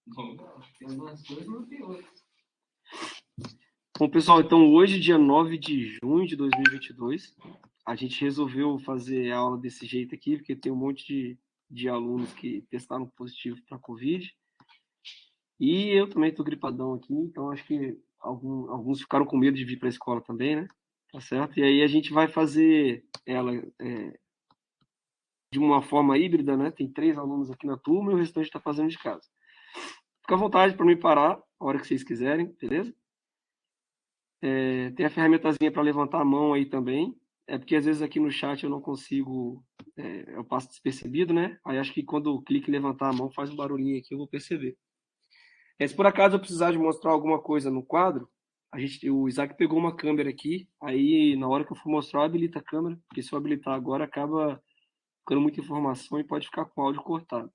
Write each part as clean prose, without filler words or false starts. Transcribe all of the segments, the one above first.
Bom, tem algumas coisas, não tem outras. Bom, pessoal, então hoje, dia 9 de junho de 2022, a gente resolveu fazer a aula desse jeito aqui, porque tem um monte de alunos que testaram positivo para Covid. E eu também estou gripadão aqui, então acho que alguns ficaram com medo de vir para a escola também, né? Tá certo? E aí a gente vai fazer ela de uma forma híbrida, né? Tem 3 alunos aqui na turma e o restante está fazendo de casa. Fica à vontade para me parar a hora que vocês quiserem, beleza? Tem a ferramentazinha para levantar a mão aí também. É porque às vezes aqui no chat eu não consigo, eu passo despercebido, né? Aí acho que quando eu clico em levantar a mão faz um barulhinho aqui, eu vou perceber. Se por acaso eu precisar de mostrar alguma coisa no quadro, o Isaac pegou uma câmera aqui, aí na hora que eu for mostrar, habilita a câmera, porque se eu habilitar agora acaba ficando muita informação e pode ficar com o áudio cortado.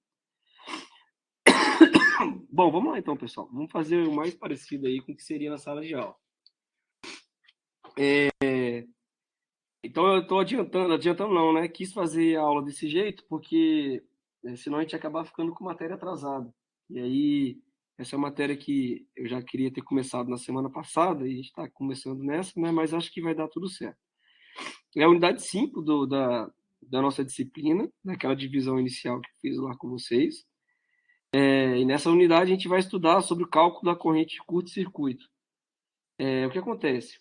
Bom, vamos lá então, pessoal. Vamos fazer o mais parecido aí com o que seria na sala de aula. Então eu estou adiantando não, né? Quis fazer a aula desse jeito porque senão a gente ia acabar ficando com matéria atrasada. E aí, essa é uma matéria que eu já queria ter começado na semana passada e a gente está começando nessa, né? Mas acho que vai dar tudo certo. É a unidade 5 da nossa disciplina, naquela divisão inicial que fiz lá com vocês. E nessa unidade a gente vai estudar sobre o cálculo da corrente de curto-circuito. O que acontece?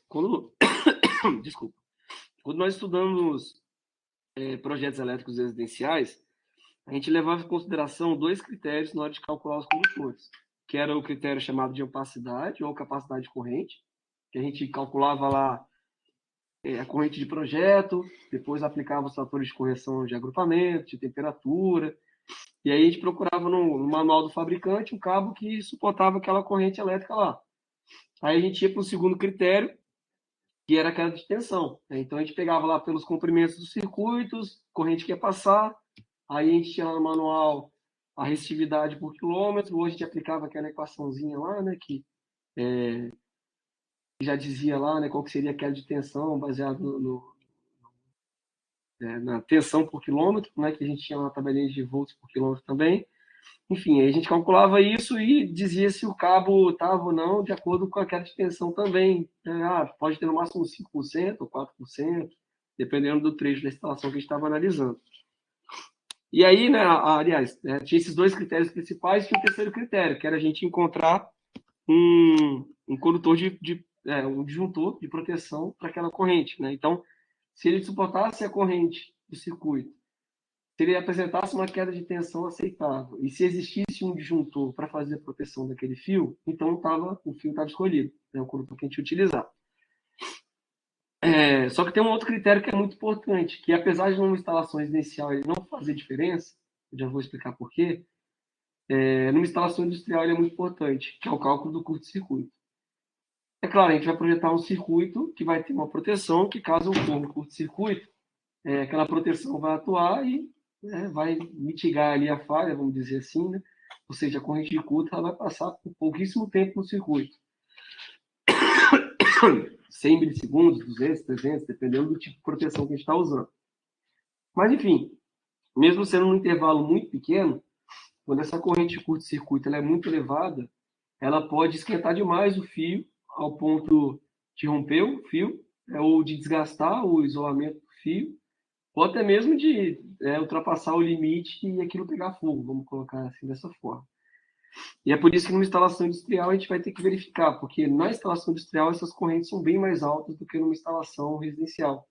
Desculpa. Quando nós estudamos projetos elétricos residenciais, a gente levava em consideração 2 critérios na hora de calcular os condutores, que era o critério chamado de ampacidade ou capacidade de corrente, que a gente calculava lá a corrente de projeto, depois aplicava os fatores de correção de agrupamento, de temperatura, e aí a gente procurava no manual do fabricante um cabo que suportava aquela corrente elétrica lá. Aí a gente ia para o segundo critério, que era aquela de tensão. Então a gente pegava lá pelos comprimentos dos circuitos, corrente que ia passar, aí a gente tinha lá no manual a resistividade por quilômetro, hoje a gente aplicava aquela equaçãozinha lá, né, que já dizia lá, né, qual que seria aquela de tensão baseado na tensão por quilômetro, né, que a gente tinha uma tabelinha de volts por quilômetro também. Enfim, aí a gente calculava isso e dizia se o cabo estava ou não de acordo com a queda de tensão também. Pode ter no máximo 5% ou 4%, dependendo do trecho da instalação que a gente estava analisando. E aí, né, aliás, tinha esses 2 critérios principais e tinha o terceiro critério, que era a gente encontrar um condutor um disjuntor de proteção para aquela corrente. Né? Então, se ele suportasse a corrente do circuito, se ele apresentasse uma queda de tensão aceitável e se existisse um disjuntor para fazer a proteção daquele fio, então o fio estava escolhido, né, o condutor que a gente utilizar. Só que tem um outro critério que é muito importante, que apesar de numa instalação residencial ele não fazer diferença, eu já vou explicar por quê, numa instalação industrial ele é muito importante, que é o cálculo do curto-circuito. É claro, a gente vai projetar um circuito que vai ter uma proteção, que caso ocorra um curto-circuito, aquela proteção vai atuar e vai mitigar ali a falha, vamos dizer assim, né? Ou seja, a corrente de curto ela vai passar por pouquíssimo tempo no circuito. 100 milissegundos, 200, 300, dependendo do tipo de proteção que a gente está usando. Mas, enfim, mesmo sendo um intervalo muito pequeno, quando essa corrente de curto-circuito ela é muito elevada, ela pode esquentar demais o fio ao ponto de romper o fio, ou de desgastar o isolamento do fio, ou até mesmo de ultrapassar o limite e aquilo pegar fogo, vamos colocar assim dessa forma. E é por isso que numa instalação industrial a gente vai ter que verificar, porque na instalação industrial essas correntes são bem mais altas do que numa instalação residencial.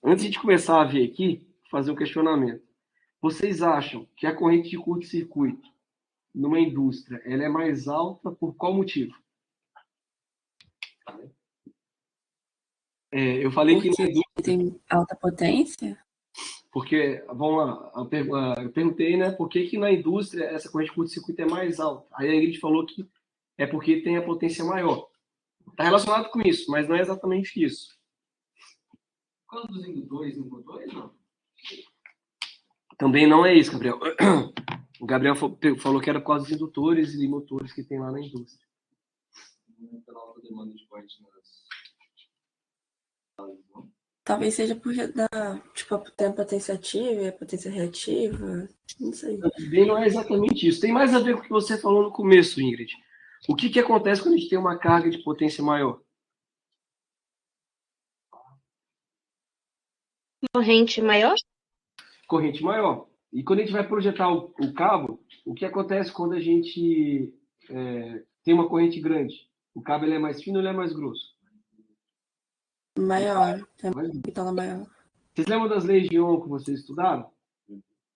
Antes de começar a ver aqui, fazer um questionamento. Vocês acham que a corrente de curto-circuito numa indústria ela é mais alta por qual motivo? Eu falei que na Porque indústria, tem alta potência? porque, vamos lá, eu perguntei, né, por que na indústria essa corrente de curto-circuito é mais alta? Aí a Ingrid falou que é porque tem a potência maior. Está relacionado com isso, mas não é exatamente isso. Por causa dos indutores e motores, não? Também não é isso, Gabriel. O Gabriel falou que era por causa dos indutores e motores que tem lá na indústria. Não é pela alta demanda de corrente nas salas, não? Talvez seja porque tipo, tem a potência ativa e a potência reativa. Não sei. Também não é exatamente isso. Tem mais a ver com o que você falou no começo, Ingrid. O que acontece quando a gente tem uma carga de potência maior? Corrente maior? Corrente maior. E quando a gente vai projetar o cabo, o que acontece quando a gente tem uma corrente grande? O cabo ele é mais fino ou ele é mais grosso? Maior. Tem uma bitola maior. Vocês lembram das leis de Ohm que vocês estudaram?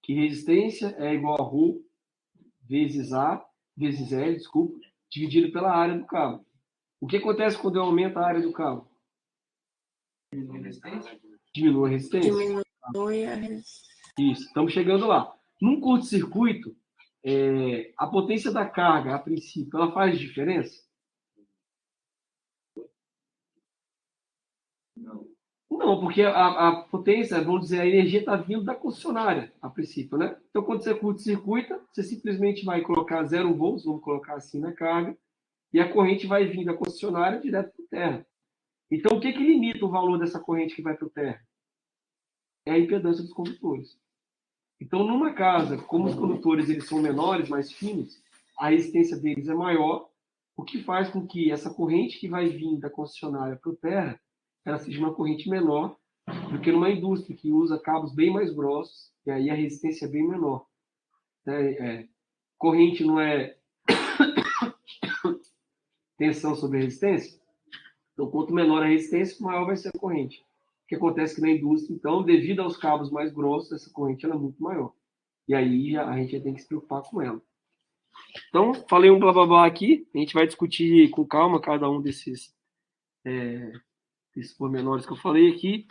Que resistência é igual a ρ vezes A, vezes L, desculpa, dividido pela área do cabo. O que acontece quando eu aumento a área do cabo? Diminui a resistência. Diminui a resistência. Isso, estamos chegando lá. Num curto-circuito, a potência da carga, a princípio, ela faz diferença? Não, porque a potência, vamos dizer, a energia está vindo da concessionária, a princípio, né? Então, quando você curto-circuita, você simplesmente vai colocar 0 volts, vamos colocar assim na carga, e a corrente vai vir da concessionária direto para o terra. Então, o que limita o valor dessa corrente que vai para o terra? É a impedância dos condutores. Então, numa casa, como os condutores eles são menores, mais finos, a resistência deles é maior, o que faz com que essa corrente que vai vir da concessionária para o terra, ela seja uma corrente menor do que numa indústria que usa cabos bem mais grossos, e aí a resistência é bem menor. Corrente não é tensão sobre resistência? Então, quanto menor a resistência, maior vai ser a corrente. O que acontece que na indústria, então, devido aos cabos mais grossos, essa corrente ela é muito maior. E aí a gente tem que se preocupar com ela. Então, falei um blá blá blá aqui, a gente vai discutir com calma cada um desses pormenores que eu falei aqui.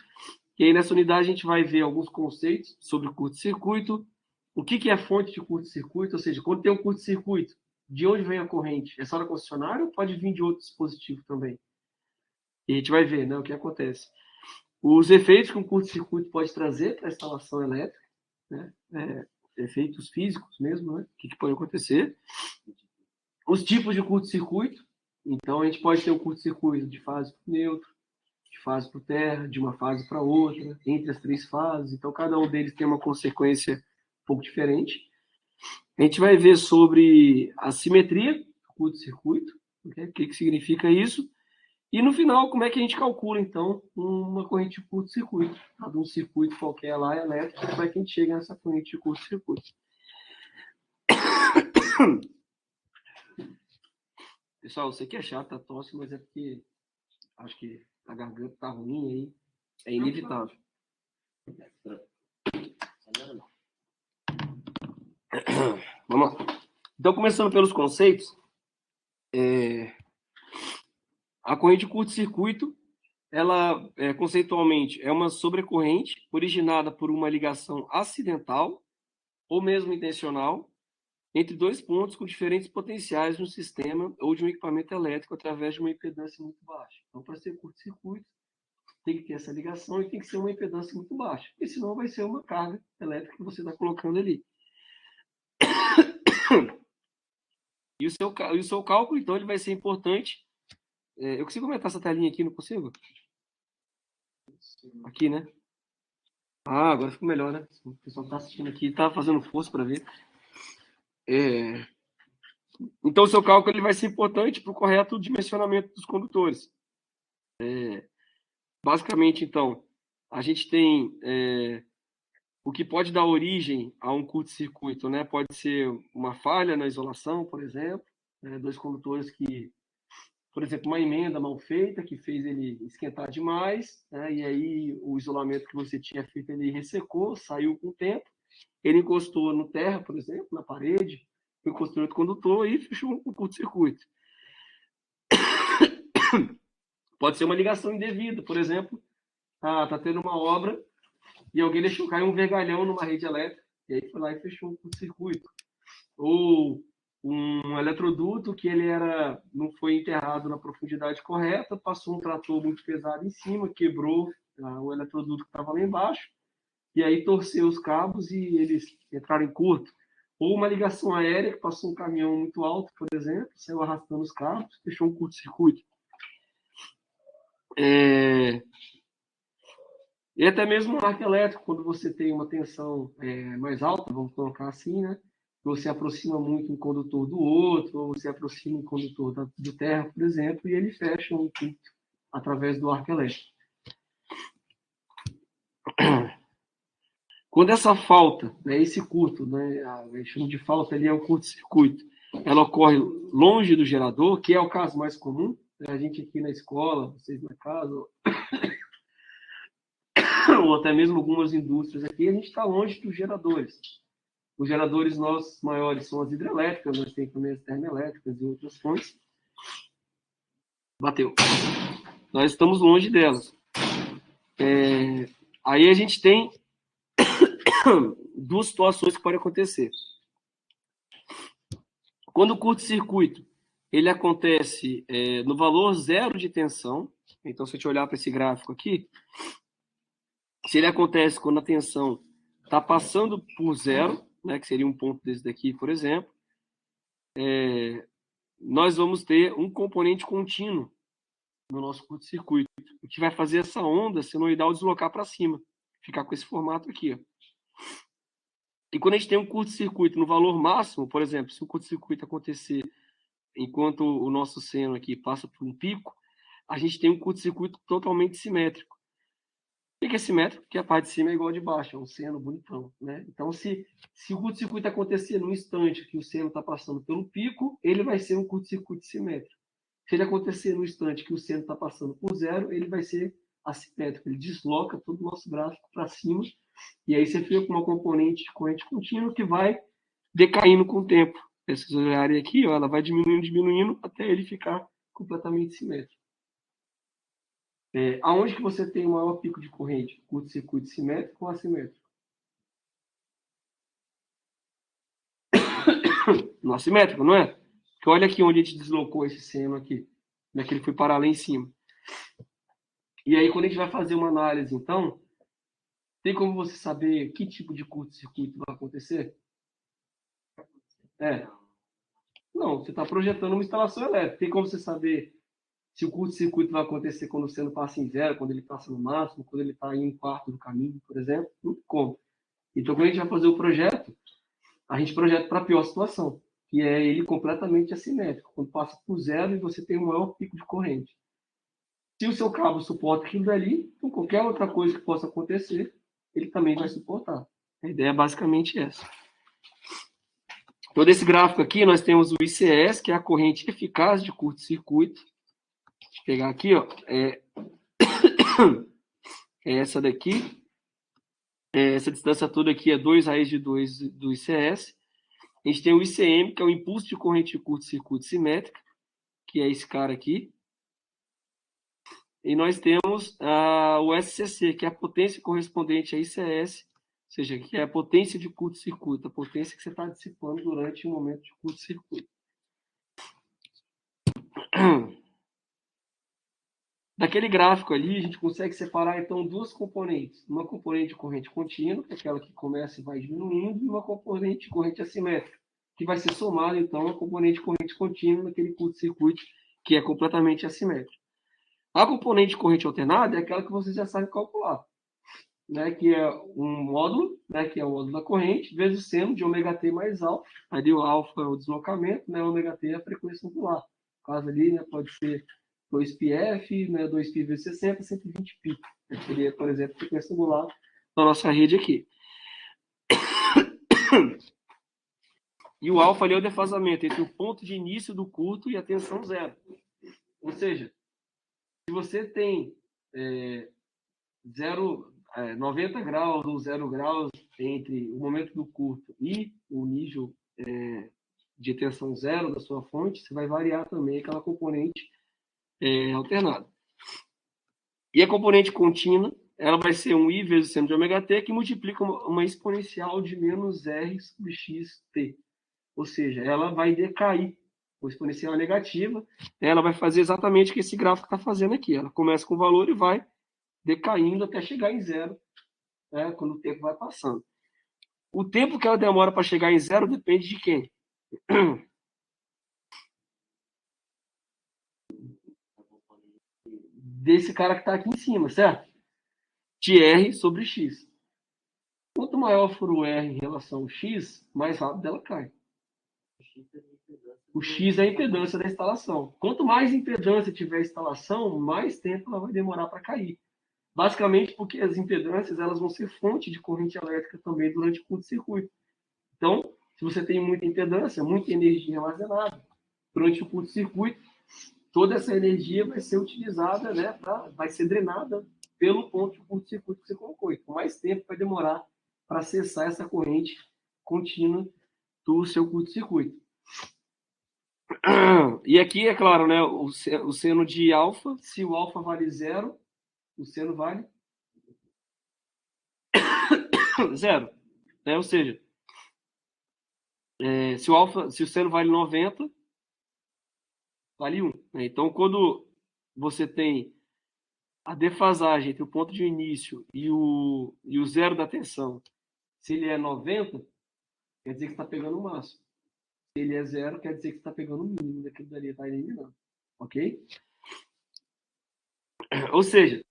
E aí nessa unidade a gente vai ver alguns conceitos sobre curto-circuito, o que é fonte de curto-circuito, ou seja, quando tem um curto-circuito, de onde vem a corrente? É só da concessionária ou pode vir de outro dispositivo também? E a gente vai ver, né, o que acontece. Os efeitos que um curto-circuito pode trazer para a instalação elétrica, né, efeitos físicos mesmo, né, o que pode acontecer. Os tipos de curto-circuito, então a gente pode ter um curto-circuito de fase para neutro, de fase para terra, de uma fase para outra, entre as 3 fases, então cada um deles tem uma consequência um pouco diferente. A gente vai ver sobre a simetria do curto-circuito, o que significa isso, e no final, como é que a gente calcula, então, uma corrente de curto-circuito? De um circuito qualquer lá, elétrico, como é que a gente chega nessa corrente de curto-circuito? Pessoal, eu sei que é chato a tosse, mas é porque acho que a garganta tá ruim aí, é inevitável. Vamos lá. Então, começando pelos conceitos, a corrente de curto-circuito, ela, conceitualmente, é uma sobrecorrente originada por uma ligação acidental ou mesmo intencional entre 2 pontos com diferentes potenciais de um sistema ou de um equipamento elétrico através de uma impedância muito baixa. Então, para ser curto-circuito, tem que ter essa ligação e tem que ser uma impedância muito baixa, porque senão vai ser uma carga elétrica que você está colocando ali. E o seu cálculo, então, ele vai ser importante. Eu consigo aumentar essa telinha aqui, não consigo? Aqui, né? Ah, agora ficou melhor, né? O pessoal está assistindo aqui, está fazendo força para ver. Então, o seu cálculo ele vai ser importante para o correto dimensionamento dos condutores. Basicamente, então, a gente tem o que pode dar origem a um curto-circuito, né? Pode ser uma falha na isolação, por exemplo, 2 condutores que, por exemplo, uma emenda mal feita que fez ele esquentar demais, né? E aí o isolamento que você tinha feito ele ressecou, saiu com o tempo, ele encostou no terra, por exemplo, na parede, encostou no outro condutor e fechou um curto-circuito. Pode ser uma ligação indevida, por exemplo, tá tendo uma obra e alguém deixou cair um vergalhão numa rede elétrica, e aí foi lá e fechou um curto-circuito. Ou um eletroduto que ele não foi enterrado na profundidade correta, passou um trator muito pesado em cima, quebrou o eletroduto que estava lá embaixo, e aí torceu os cabos e eles entraram em curto. Ou uma ligação aérea que passou um caminhão muito alto, por exemplo, saiu arrastando os cabos, fechou um curto-circuito. E até mesmo no arco elétrico, quando você tem uma tensão mais alta, vamos colocar assim, né? Você aproxima muito um condutor do outro, ou você aproxima um condutor do terra, por exemplo, e ele fecha um curto através do arco elétrico. Quando essa falta, né, esse curto, né, a gente chama de falta ali, é o curto-circuito, ela ocorre longe do gerador, que é o caso mais comum, né, a gente aqui na escola, vocês na casa, ou até mesmo algumas indústrias aqui, a gente está longe dos geradores. Os geradores nossos maiores são as hidrelétricas, nós temos também as termoelétricas e outras fontes. Bateu. Nós estamos longe delas. Aí a gente tem duas situações que podem acontecer. Quando o curto-circuito ele acontece no valor zero de tensão, então se a gente olhar para esse gráfico aqui, se ele acontece quando a tensão está passando por zero, né, que seria um ponto desse daqui, por exemplo, nós vamos ter um componente contínuo no nosso curto-circuito, o que vai fazer essa onda senoidal deslocar para cima, ficar com esse formato aqui. Ó. E quando a gente tem um curto-circuito no valor máximo, por exemplo, se o curto-circuito acontecer enquanto o nosso seno aqui passa por um pico, a gente tem um curto-circuito totalmente simétrico. O que é simétrico? Porque a parte de cima é igual a de baixo, é um seno bonitão. Né? Então, se o curto-circuito acontecer no instante que o seno está passando pelo pico, ele vai ser um curto-circuito simétrico. Se ele acontecer no instante que o seno está passando por zero, ele vai ser assimétrico. Ele desloca todo o nosso gráfico para cima, e aí você fica com uma componente de corrente contínua que vai decaindo com o tempo. Se vocês olharem aqui, ó, ela vai diminuindo até ele ficar completamente simétrico. Aonde que você tem o maior pico de corrente? Curto-circuito simétrico ou assimétrico? No assimétrico, não é? Porque olha aqui onde a gente deslocou esse seno aqui. Como é que ele foi parar lá em cima. E aí, quando a gente vai fazer uma análise, então, tem como você saber que tipo de curto-circuito vai acontecer? Não, você está projetando uma instalação elétrica. Tem como você saber se o curto-circuito vai acontecer quando o seno passa em zero, quando ele passa no máximo, quando ele está em um quarto do caminho, por exemplo? Não tem como. Então, quando a gente vai fazer o projeto, a gente projeta para a pior situação, que é ele completamente assimétrico, quando passa por zero e você tem o maior pico de corrente. Se o seu cabo suporta aquilo dali, então qualquer outra coisa que possa acontecer, ele também vai suportar. A ideia é basicamente essa. Então, nesse gráfico aqui, nós temos o ICS, que é a corrente eficaz de curto-circuito. Deixa eu pegar aqui, ó. É essa daqui. Essa distância toda aqui é 2 raiz de 2 do ICS. A gente tem o ICM, que é o impulso de corrente de curto-circuito simétrica, que é esse cara aqui. E nós temos o SCC, que é a potência correspondente a ICS, ou seja, que é a potência de curto-circuito, a potência que você está dissipando durante um momento de curto-circuito. Daquele gráfico ali, a gente consegue separar, então, duas componentes. Uma componente de corrente contínua, que é aquela que começa e vai diminuindo, e uma componente de corrente assimétrica, que vai ser somada, então, a componente de corrente contínua naquele curto-circuito, que é completamente assimétrico. A componente de corrente alternada é aquela que vocês já sabem calcular, né, que é um módulo, né, que é o módulo da corrente, vezes o seno de ωt mais alfa. Ali o alfa é o deslocamento, né, ωt é a frequência angular. No caso ali, né, pode ser 2πf, né, 2π vezes 60, 120π. Seria, por exemplo, a frequência angular da nossa rede aqui. E o alfa ali é o defasamento entre o ponto de início do curto e a tensão zero. Ou seja, se você tem 90 graus ou 0 graus entre o momento do curto e o nível de tensão zero da sua fonte, você vai variar também aquela componente alternada. E a componente contínua, ela vai ser um I vezes o seno de ωt, que multiplica uma exponencial de menos R sobre xt. Ou seja, ela vai decair. O exponencial é negativa, ela vai fazer exatamente o que esse gráfico está fazendo aqui. Ela começa com valor e vai decaindo até chegar em zero, né, quando o tempo vai passando. O tempo que ela demora para chegar em zero depende de quem? Desse cara que está aqui em cima, certo? de R sobre X. Quanto maior for o R em relação ao X, mais rápido ela cai. O X é a impedância da instalação. Quanto mais impedância tiver a instalação, mais tempo ela vai demorar para cair. Basicamente porque as impedâncias elas vão ser fonte de corrente elétrica também durante o curto-circuito. Então, se você tem muita impedância, muita energia armazenada, durante o curto-circuito, toda essa energia vai ser utilizada, né, vai ser drenada pelo ponto de curto-circuito que você colocou. E com mais tempo vai demorar para acessar essa corrente contínua do seu curto-circuito. E aqui, é claro, né, o seno de alfa, se o alfa vale 0, o seno vale 0. Né? Ou seja, se o seno vale 90, vale 1. Né? Então, quando você tem a defasagem entre o ponto de início e o zero da tensão, se ele é 90, quer dizer que está pegando o máximo. Se ele é 0, quer dizer que está pegando o mínimo daquilo dali, está eliminando. Ok? Ou seja,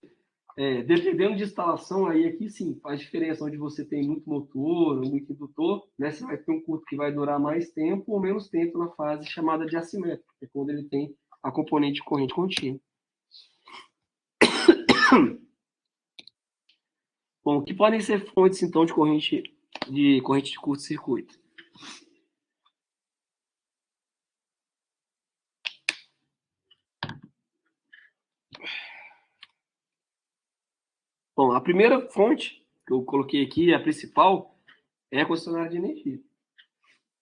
dependendo de instalação, aí aqui sim, faz diferença onde você tem muito motor ou muito indutor, né? Você vai ter um curto que vai durar mais tempo ou menos tempo na fase chamada de assimétrica, que é quando ele tem a componente de corrente contínua. Bom, o que podem ser fontes, então, de corrente de curto-circuito? Bom, a primeira fonte que eu coloquei aqui, a principal, é a concessionária de energia.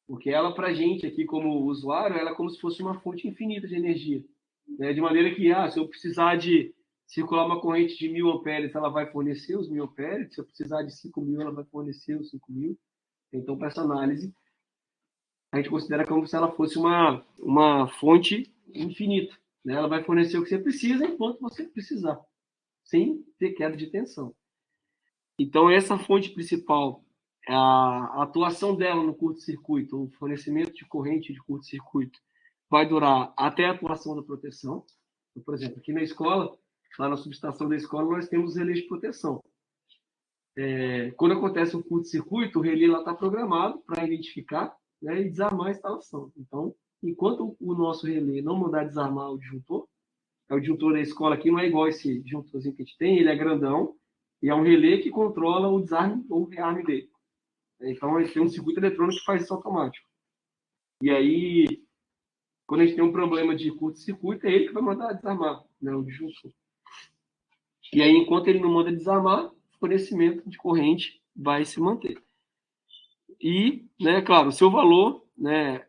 Porque ela, para a gente aqui como usuário, ela é como se fosse uma fonte infinita de energia. Né? De maneira que, se eu precisar de circular uma corrente de 1000 amperes, ela vai fornecer os 1000 amperes. Se eu precisar de 5000, ela vai fornecer os 5000. Então, para essa análise, a gente considera como se ela fosse uma fonte infinita. Né? Ela vai fornecer o que você precisa enquanto você precisar, sem ter queda de tensão. Então, essa fonte principal, a atuação dela no curto-circuito, o fornecimento de corrente de curto-circuito, vai durar até a atuação da proteção. Então, por exemplo, aqui na escola, lá na subestação da escola, nós temos relés de proteção. Quando acontece um curto-circuito, o relé está programado para identificar, né, e desarmar a instalação. Então, enquanto o nosso relé não mandar desarmar o disjuntor da escola aqui não é igual esse disjuntorzinho que a gente tem, ele é grandão, e é um relé que controla o desarme ou o rearme dele. Então, a gente tem um circuito eletrônico que faz isso automático. E aí, quando a gente tem um problema de curto-circuito, é ele que vai mandar desarmar, né, o disjuntor. E aí, enquanto ele não manda desarmar, o fornecimento de corrente vai se manter. E, né, claro, o seu valor, né,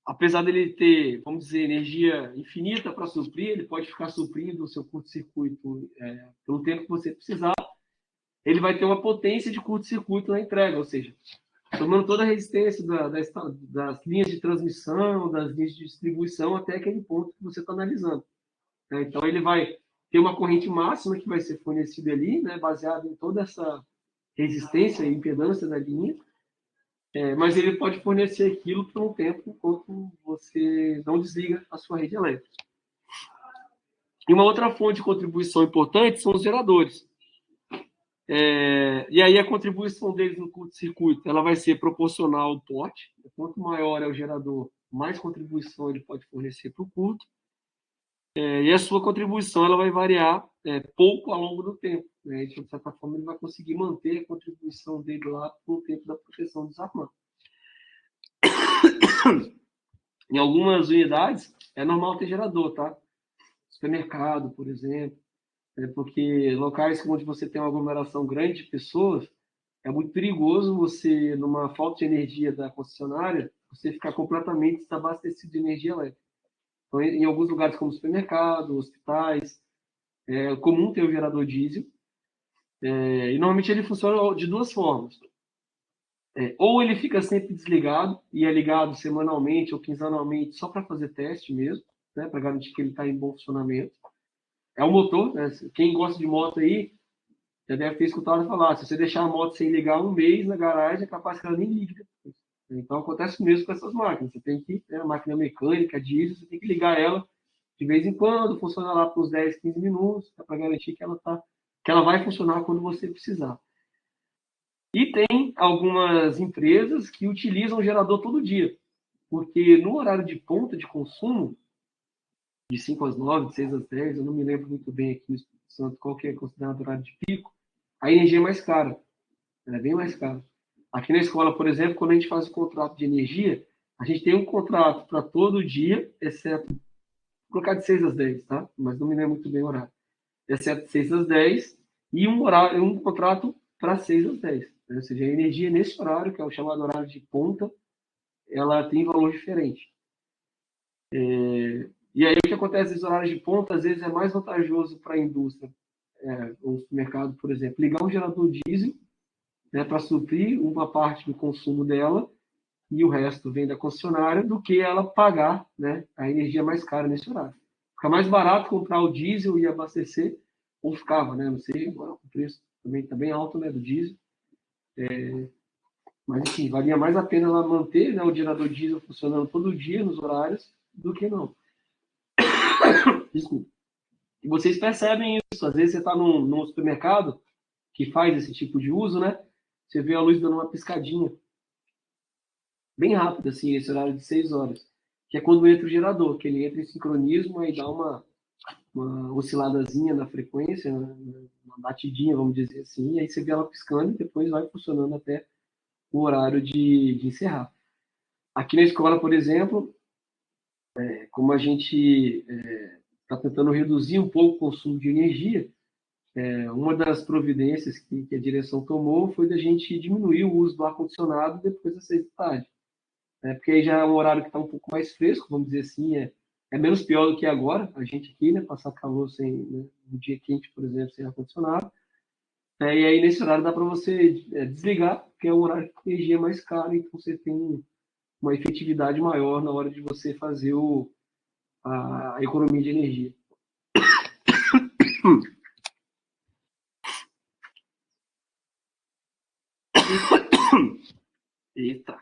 apesar dele ter, vamos dizer, energia infinita para suprir, ele pode ficar suprindo o seu curto-circuito pelo tempo que você precisar. Ele vai ter uma potência de curto-circuito na entrega, ou seja, tomando toda a resistência das linhas de transmissão, das linhas de distribuição até aquele ponto que você está analisando. Então, ele vai ter uma corrente máxima que vai ser fornecida ali, né, baseada em toda essa resistência e impedância da linha, mas ele pode fornecer aquilo por um tempo enquanto você não desliga a sua rede elétrica. E uma outra fonte de contribuição importante são os geradores. E aí a contribuição deles no curto-circuito ela vai ser proporcional ao porte. Quanto maior é o gerador, mais contribuição ele pode fornecer para o curto. E a sua contribuição ela vai variar pouco ao longo do tempo. Né? Então, de certa forma, ele vai conseguir manter a contribuição dele lá por tempo da proteção desarmada. Em algumas unidades, é normal ter gerador, tá? Supermercado, por exemplo. Porque locais onde você tem uma aglomeração grande de pessoas, é muito perigoso você, numa falta de energia da concessionária, você ficar completamente desabastecido de energia elétrica. Então, em alguns lugares como supermercado, hospitais, é comum ter o gerador diesel. E normalmente ele funciona de duas formas. Ou ele fica sempre desligado e é ligado semanalmente ou quinzenalmente só para fazer teste mesmo, né, para garantir que ele está em bom funcionamento. É o motor, né? Quem gosta de moto aí já deve ter escutado falar, se você deixar a moto sem ligar um mês na garagem, é capaz que ela nem liga. Então acontece mesmo com essas máquinas. Você tem que, a máquina mecânica, diesel, você tem que ligar ela de vez em quando, funciona lá por uns 10, 15 minutos, para garantir que ela que ela vai funcionar quando você precisar. E tem algumas empresas que utilizam o gerador todo dia, porque no horário de ponta de consumo, de 5 às 9, de 6 às 10, eu não me lembro muito bem aqui no Espírito Santo qual que é considerado horário de pico, a energia é mais cara, ela é bem mais cara. Aqui na escola, por exemplo, quando a gente faz o contrato de energia, a gente tem um contrato para todo dia, exceto, vou colocar de 6 às 10, tá? Mas não me lembro muito bem o horário. Exceto de 6 às 10 e um contrato para 6 às 10. Né? Ou seja, a energia nesse horário, que é o chamado horário de ponta, ela tem valor diferente. E aí o que acontece nesses horários de ponta, às vezes é mais vantajoso para a indústria, ou supermercado, por exemplo, ligar um gerador diesel, né, para suprir uma parte do consumo dela e o resto vem da concessionária, do que ela pagar, né, a energia mais cara nesse horário. Fica mais barato comprar o diesel e abastecer, ou ficava, né, não sei, agora o preço também está bem alto, né, do diesel. Mas, enfim, valia mais a pena ela manter, né, o gerador diesel funcionando todo dia nos horários do que não. Desculpa. E vocês percebem isso. Às vezes você está num supermercado que faz esse tipo de uso, né? Você vê a luz dando uma piscadinha. Bem rápida, assim, nesse horário de 6 horas. Que é quando entra o gerador, que ele entra em sincronismo e dá uma osciladazinha na frequência, uma batidinha, vamos dizer assim. E aí você vê ela piscando e depois vai funcionando até o horário de encerrar. Aqui na escola, por exemplo, como a gente está tentando reduzir um pouco o consumo de energia, uma das providências que a direção tomou foi da gente diminuir o uso do ar-condicionado depois das 6 da tarde. Porque aí já é um horário que está um pouco mais fresco, vamos dizer assim, é menos pior do que agora, a gente aqui, né, passar calor sem, né, um dia quente, por exemplo, sem ar-condicionado. E aí nesse horário dá para você desligar, porque é um horário que a energia é mais cara, então você tem uma efetividade maior na hora de você fazer a economia de energia. Eita,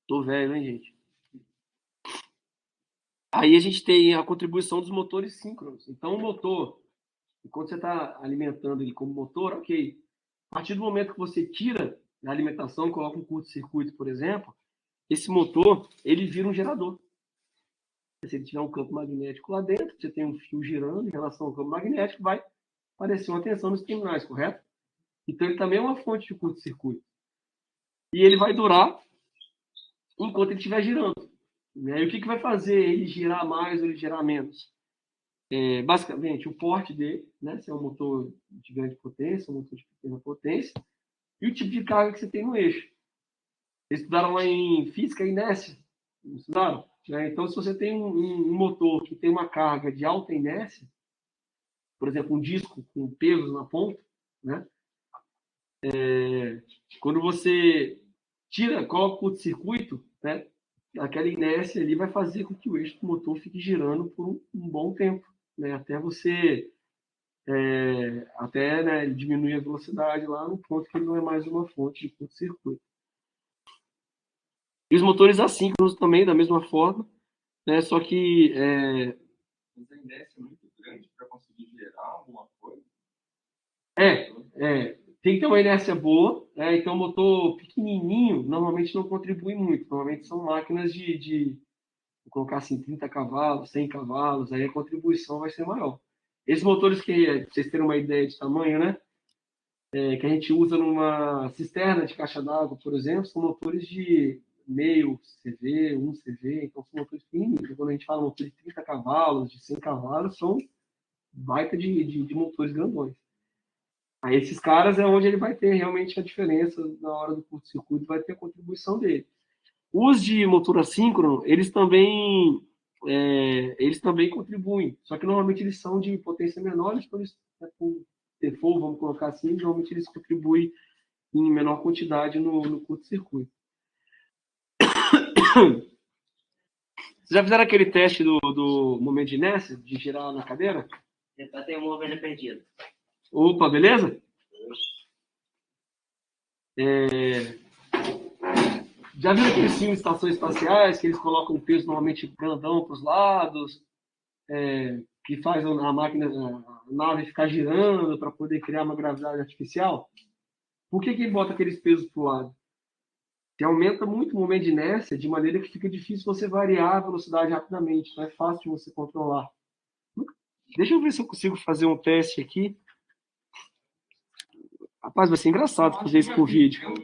tô velho, hein, gente? Aí a gente tem a contribuição dos motores síncronos. Então, o motor, enquanto você está alimentando ele como motor, ok. A partir do momento que você tira a alimentação, coloca um curto-circuito, por exemplo, esse motor, ele vira um gerador. Se ele tiver um campo magnético lá dentro, você tem um fio girando em relação ao campo magnético, vai aparecer uma tensão nos terminais, correto? Então, ele também é uma fonte de curto-circuito. E ele vai durar enquanto ele estiver girando. E o que vai fazer ele girar mais ou ele girar menos? Basicamente, o porte dele, né? Se é um motor de grande potência, um motor de pequena potência, e o tipo de carga que você tem no eixo. Eles estudaram lá em física e inércia. Estudaram? Então, se você tem um motor que tem uma carga de alta inércia, por exemplo, um disco com pesos na ponta, né? Quando você coloca o curto-circuito, né? Aquela inércia ali vai fazer com que o eixo do motor fique girando por um bom tempo, né? Até você né, diminuir a velocidade lá no ponto que ele não é mais uma fonte de curto-circuito. E os motores assíncronos também, da mesma forma, né? Só que Mas a inércia é muito grande para conseguir gerar alguma coisa? Tem que ter uma inércia boa, né? Então o motor pequenininho normalmente não contribui muito. Normalmente são máquinas vou colocar assim, 30 cavalos, 100 cavalos, aí a contribuição vai ser maior. Esses motores que, pra vocês terem uma ideia de tamanho, né? Que a gente usa numa cisterna de caixa d'água, por exemplo, são motores de meio CV, 1 CV, então são motores pequenininhos. Quando a gente fala motor de 30 cavalos, de 100 cavalos, são baita de motores grandões. Aí esses caras é onde ele vai ter realmente a diferença na hora do curto-circuito, vai ter a contribuição dele. Os de motor assíncrono, eles também contribuem, só que normalmente eles são de potência menor, então eles, por default, vamos colocar assim, normalmente eles contribuem em menor quantidade no curto-circuito. Vocês já fizeram aquele teste do momento de inércia, de girar na cadeira? Tentar ter uma ovelha perdida. Opa, beleza? Já viram aqueles filmes de estações espaciais que eles colocam um peso normalmente grandão para os lados? que faz a máquina, a nave ficar girando para poder criar uma gravidade artificial, por que ele bota aqueles pesos para o lado? Que aumenta muito o momento de inércia, de maneira que fica difícil você variar a velocidade rapidamente, não é fácil de você controlar. Deixa eu ver se eu consigo fazer um teste aqui. Rapaz, vai ser engraçado fazer isso por vídeo. Eu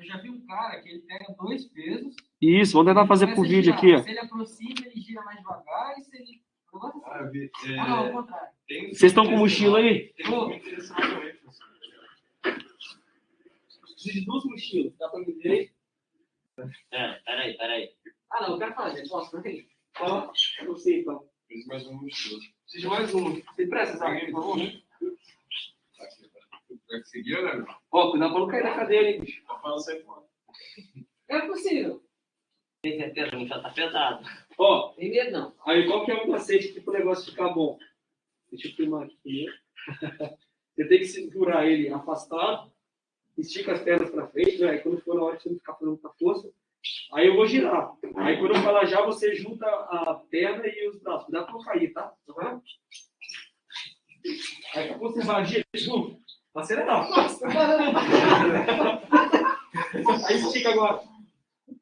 já vi um cara que ele pega 2 pesos. Isso, vamos tentar fazer por vídeo aqui. Ó. Se ele aproxima, ele gira mais devagar. E se ele... Ah, não, ao contrário. Vocês estão com mochila aí? Preciso de 2 mochilas. Dá para me ver aí? Peraí. Ah, não, eu quero fazer. Posso? Não tem. Ó, não sei então. Preciso mais uma mochila. Preciso de mais uma. Você presta essa aqui, por favor? Vai seguir, né? Ó, cuidado para não cair na cadeira, hein, bicho. Rafael sai fora. É possível. Tem certeza, não já tá pesado. Ó, Tem medo, não. aí qual que é o macete aqui para o negócio ficar bom? Deixa eu filmar aqui primeiro. Você tem que segurar ele afastado, estica as pernas para frente, né? Aí quando for na hora de você não ficar fazendo muita força, aí eu vou girar. Aí quando eu falar já, você junta a perna e os braços. Cuidado para não cair, tá? Uhum. Aí quando você vai girar, acelerar. Aí estica agora.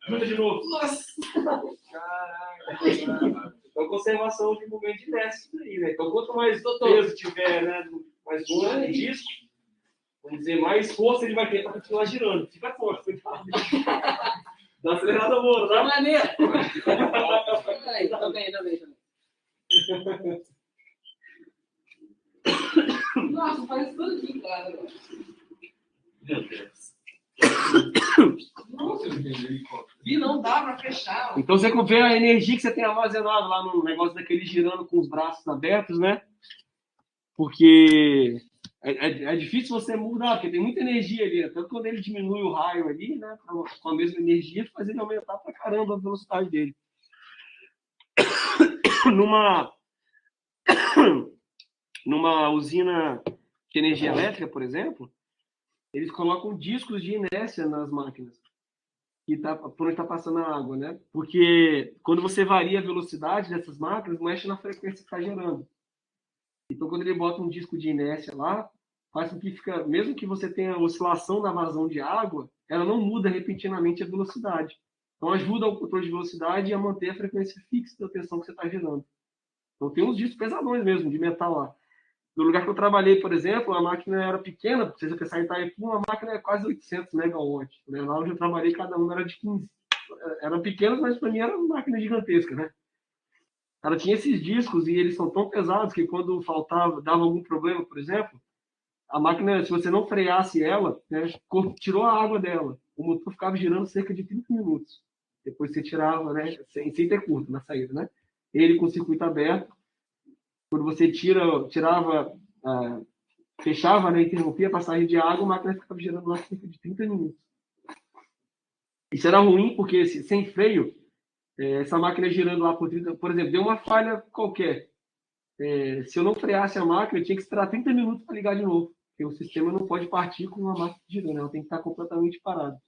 Junta de novo. Caraca. Então, conservação de momento de inércia aí, né? Então, quanto mais peso tiver, né? Mais dor no disco, vamos dizer, mais força ele vai ter para continuar girando. Fica forte, cuidado. Dá uma acelerada boa, tá? Maneiro. Peraí, também. Nossa, parece tudo aqui, cara. Meu Deus. Nossa, e não dá pra fechar. Então, você vê a energia que você tem armazenado lá no negócio daquele girando com os braços abertos, né? Porque é difícil você mudar, porque tem muita energia ali. Tanto quando ele diminui o raio ali, né? Com a mesma energia, faz ele aumentar pra caramba a velocidade dele. Numa usina de energia elétrica, por exemplo, eles colocam discos de inércia nas máquinas que por onde está passando a água, né? Porque quando você varia a velocidade dessas máquinas, mexe na frequência que está gerando. Então, quando ele bota um disco de inércia lá, faz com que fica, mesmo que você tenha oscilação na vazão de água, ela não muda repentinamente a velocidade. Então, ajuda o controle de velocidade e a manter a frequência fixa da tensão que você está gerando. Então, tem uns discos pesadões mesmo, de metal lá. No lugar que eu trabalhei, por exemplo, a máquina era pequena, pra você pensar em Itaipu, uma máquina é quase 800 megawatts. Né? Lá onde eu trabalhei, cada uma era de 15. Eram pequenas, mas para mim era uma máquina gigantesca, né? Ela tinha esses discos e eles são tão pesados que quando dava algum problema, por exemplo, a máquina, se você não freasse ela, né, tirou a água dela. O motor ficava girando cerca de 30 minutos. Depois você tirava, né, sem ter curto na saída, né? Ele com o circuito aberto. Quando você tirava, fechava, né, interrompia a passagem de água, a máquina ficava girando lá cerca de 30 minutos. Isso era ruim, porque sem freio, essa máquina girando lá por 30, por exemplo, deu uma falha qualquer. Se eu não freasse a máquina, eu tinha que esperar 30 minutos para ligar de novo, porque o sistema não pode partir com uma máquina girando, ela tem que estar completamente parada.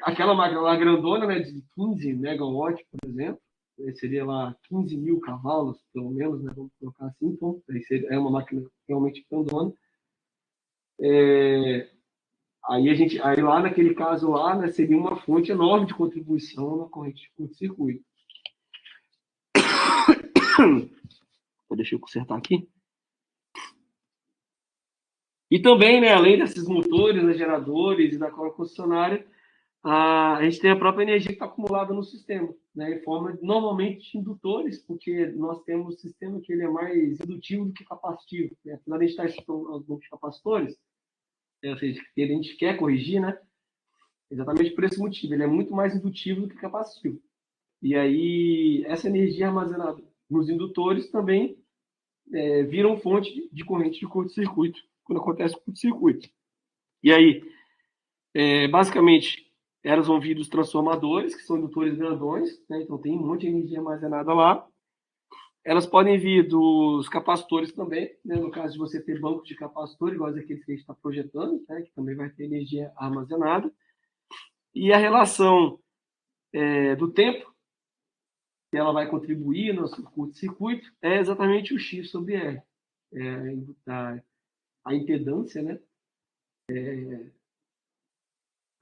Aquela máquina lá grandona, né, de 15 megawatts, por exemplo, seria lá 15 mil cavalos, pelo menos, né? Vamos colocar assim, então, é uma máquina realmente grandona. Aí lá naquele caso lá, né, seria uma fonte enorme de contribuição na corrente de curto-circuito. Deixa eu consertar aqui. E também, né, além desses motores, né, geradores e da cola concessionária, a gente tem a própria energia que está acumulada no sistema, né, em forma normalmente de indutores, porque nós temos um sistema que ele é mais indutivo do que capacitivo. Né? Apesar de a gente estar estudando alguns capacitores, ou seja, que a gente quer corrigir, né, exatamente por esse motivo, ele é muito mais indutivo do que capacitivo. E aí, essa energia armazenada nos indutores também viram fonte de corrente de curto-circuito, quando acontece o curto-circuito. E aí, basicamente, elas vão vir dos transformadores, que são indutores grandões, né? Então tem um monte de energia armazenada lá. Elas podem vir dos capacitores também, né? No caso de você ter banco de capacitor, igual aqueles que a gente está projetando, né? Que também vai ter energia armazenada. E a relação do tempo que ela vai contribuir no nosso curto-circuito é exatamente o X sobre R. A impedância, né?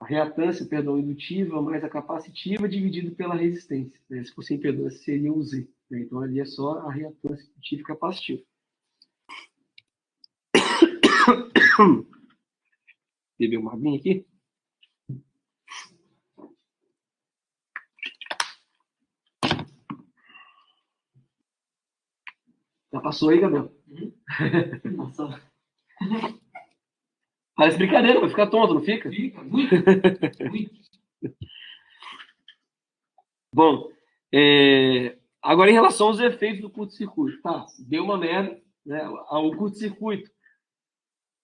A reatância, perdão, indutiva mais a capacitiva dividido pela resistência. Né? Se fosse impedância, seria o Z. Né? Então, ali é só a reatância indutiva e capacitiva. Beber uma aguinha aqui? Já passou aí, Gabriel? Nossa, Parece brincadeira, vai ficar tonto, não fica? fica muito, muito. Bom, agora em relação aos efeitos do curto-circuito. Tá, deu uma merda, né? O curto-circuito.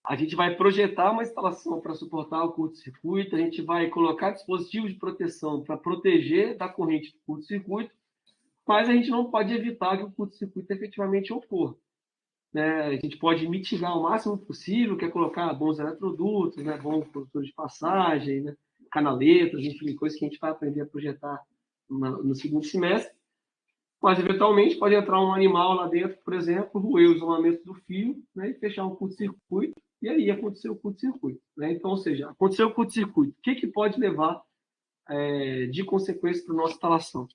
A gente vai projetar uma instalação para suportar o curto-circuito, a gente vai colocar dispositivos de proteção para proteger da corrente do curto-circuito, mas a gente não pode evitar que o curto-circuito efetivamente ocorra. Né? A gente pode mitigar o máximo possível, que é colocar bons eletrodutos, né? Bons condutores de passagem, né? Canaletas, enfim, coisas que a gente vai aprender a projetar no segundo semestre. Mas, eventualmente, pode entrar um animal lá dentro, por exemplo, roer o isolamento do fio, né? E fechar um curto-circuito, e aí aconteceu o curto-circuito. Né? Então, ou seja, aconteceu o curto-circuito. O que pode levar de consequência para a nossa instalação?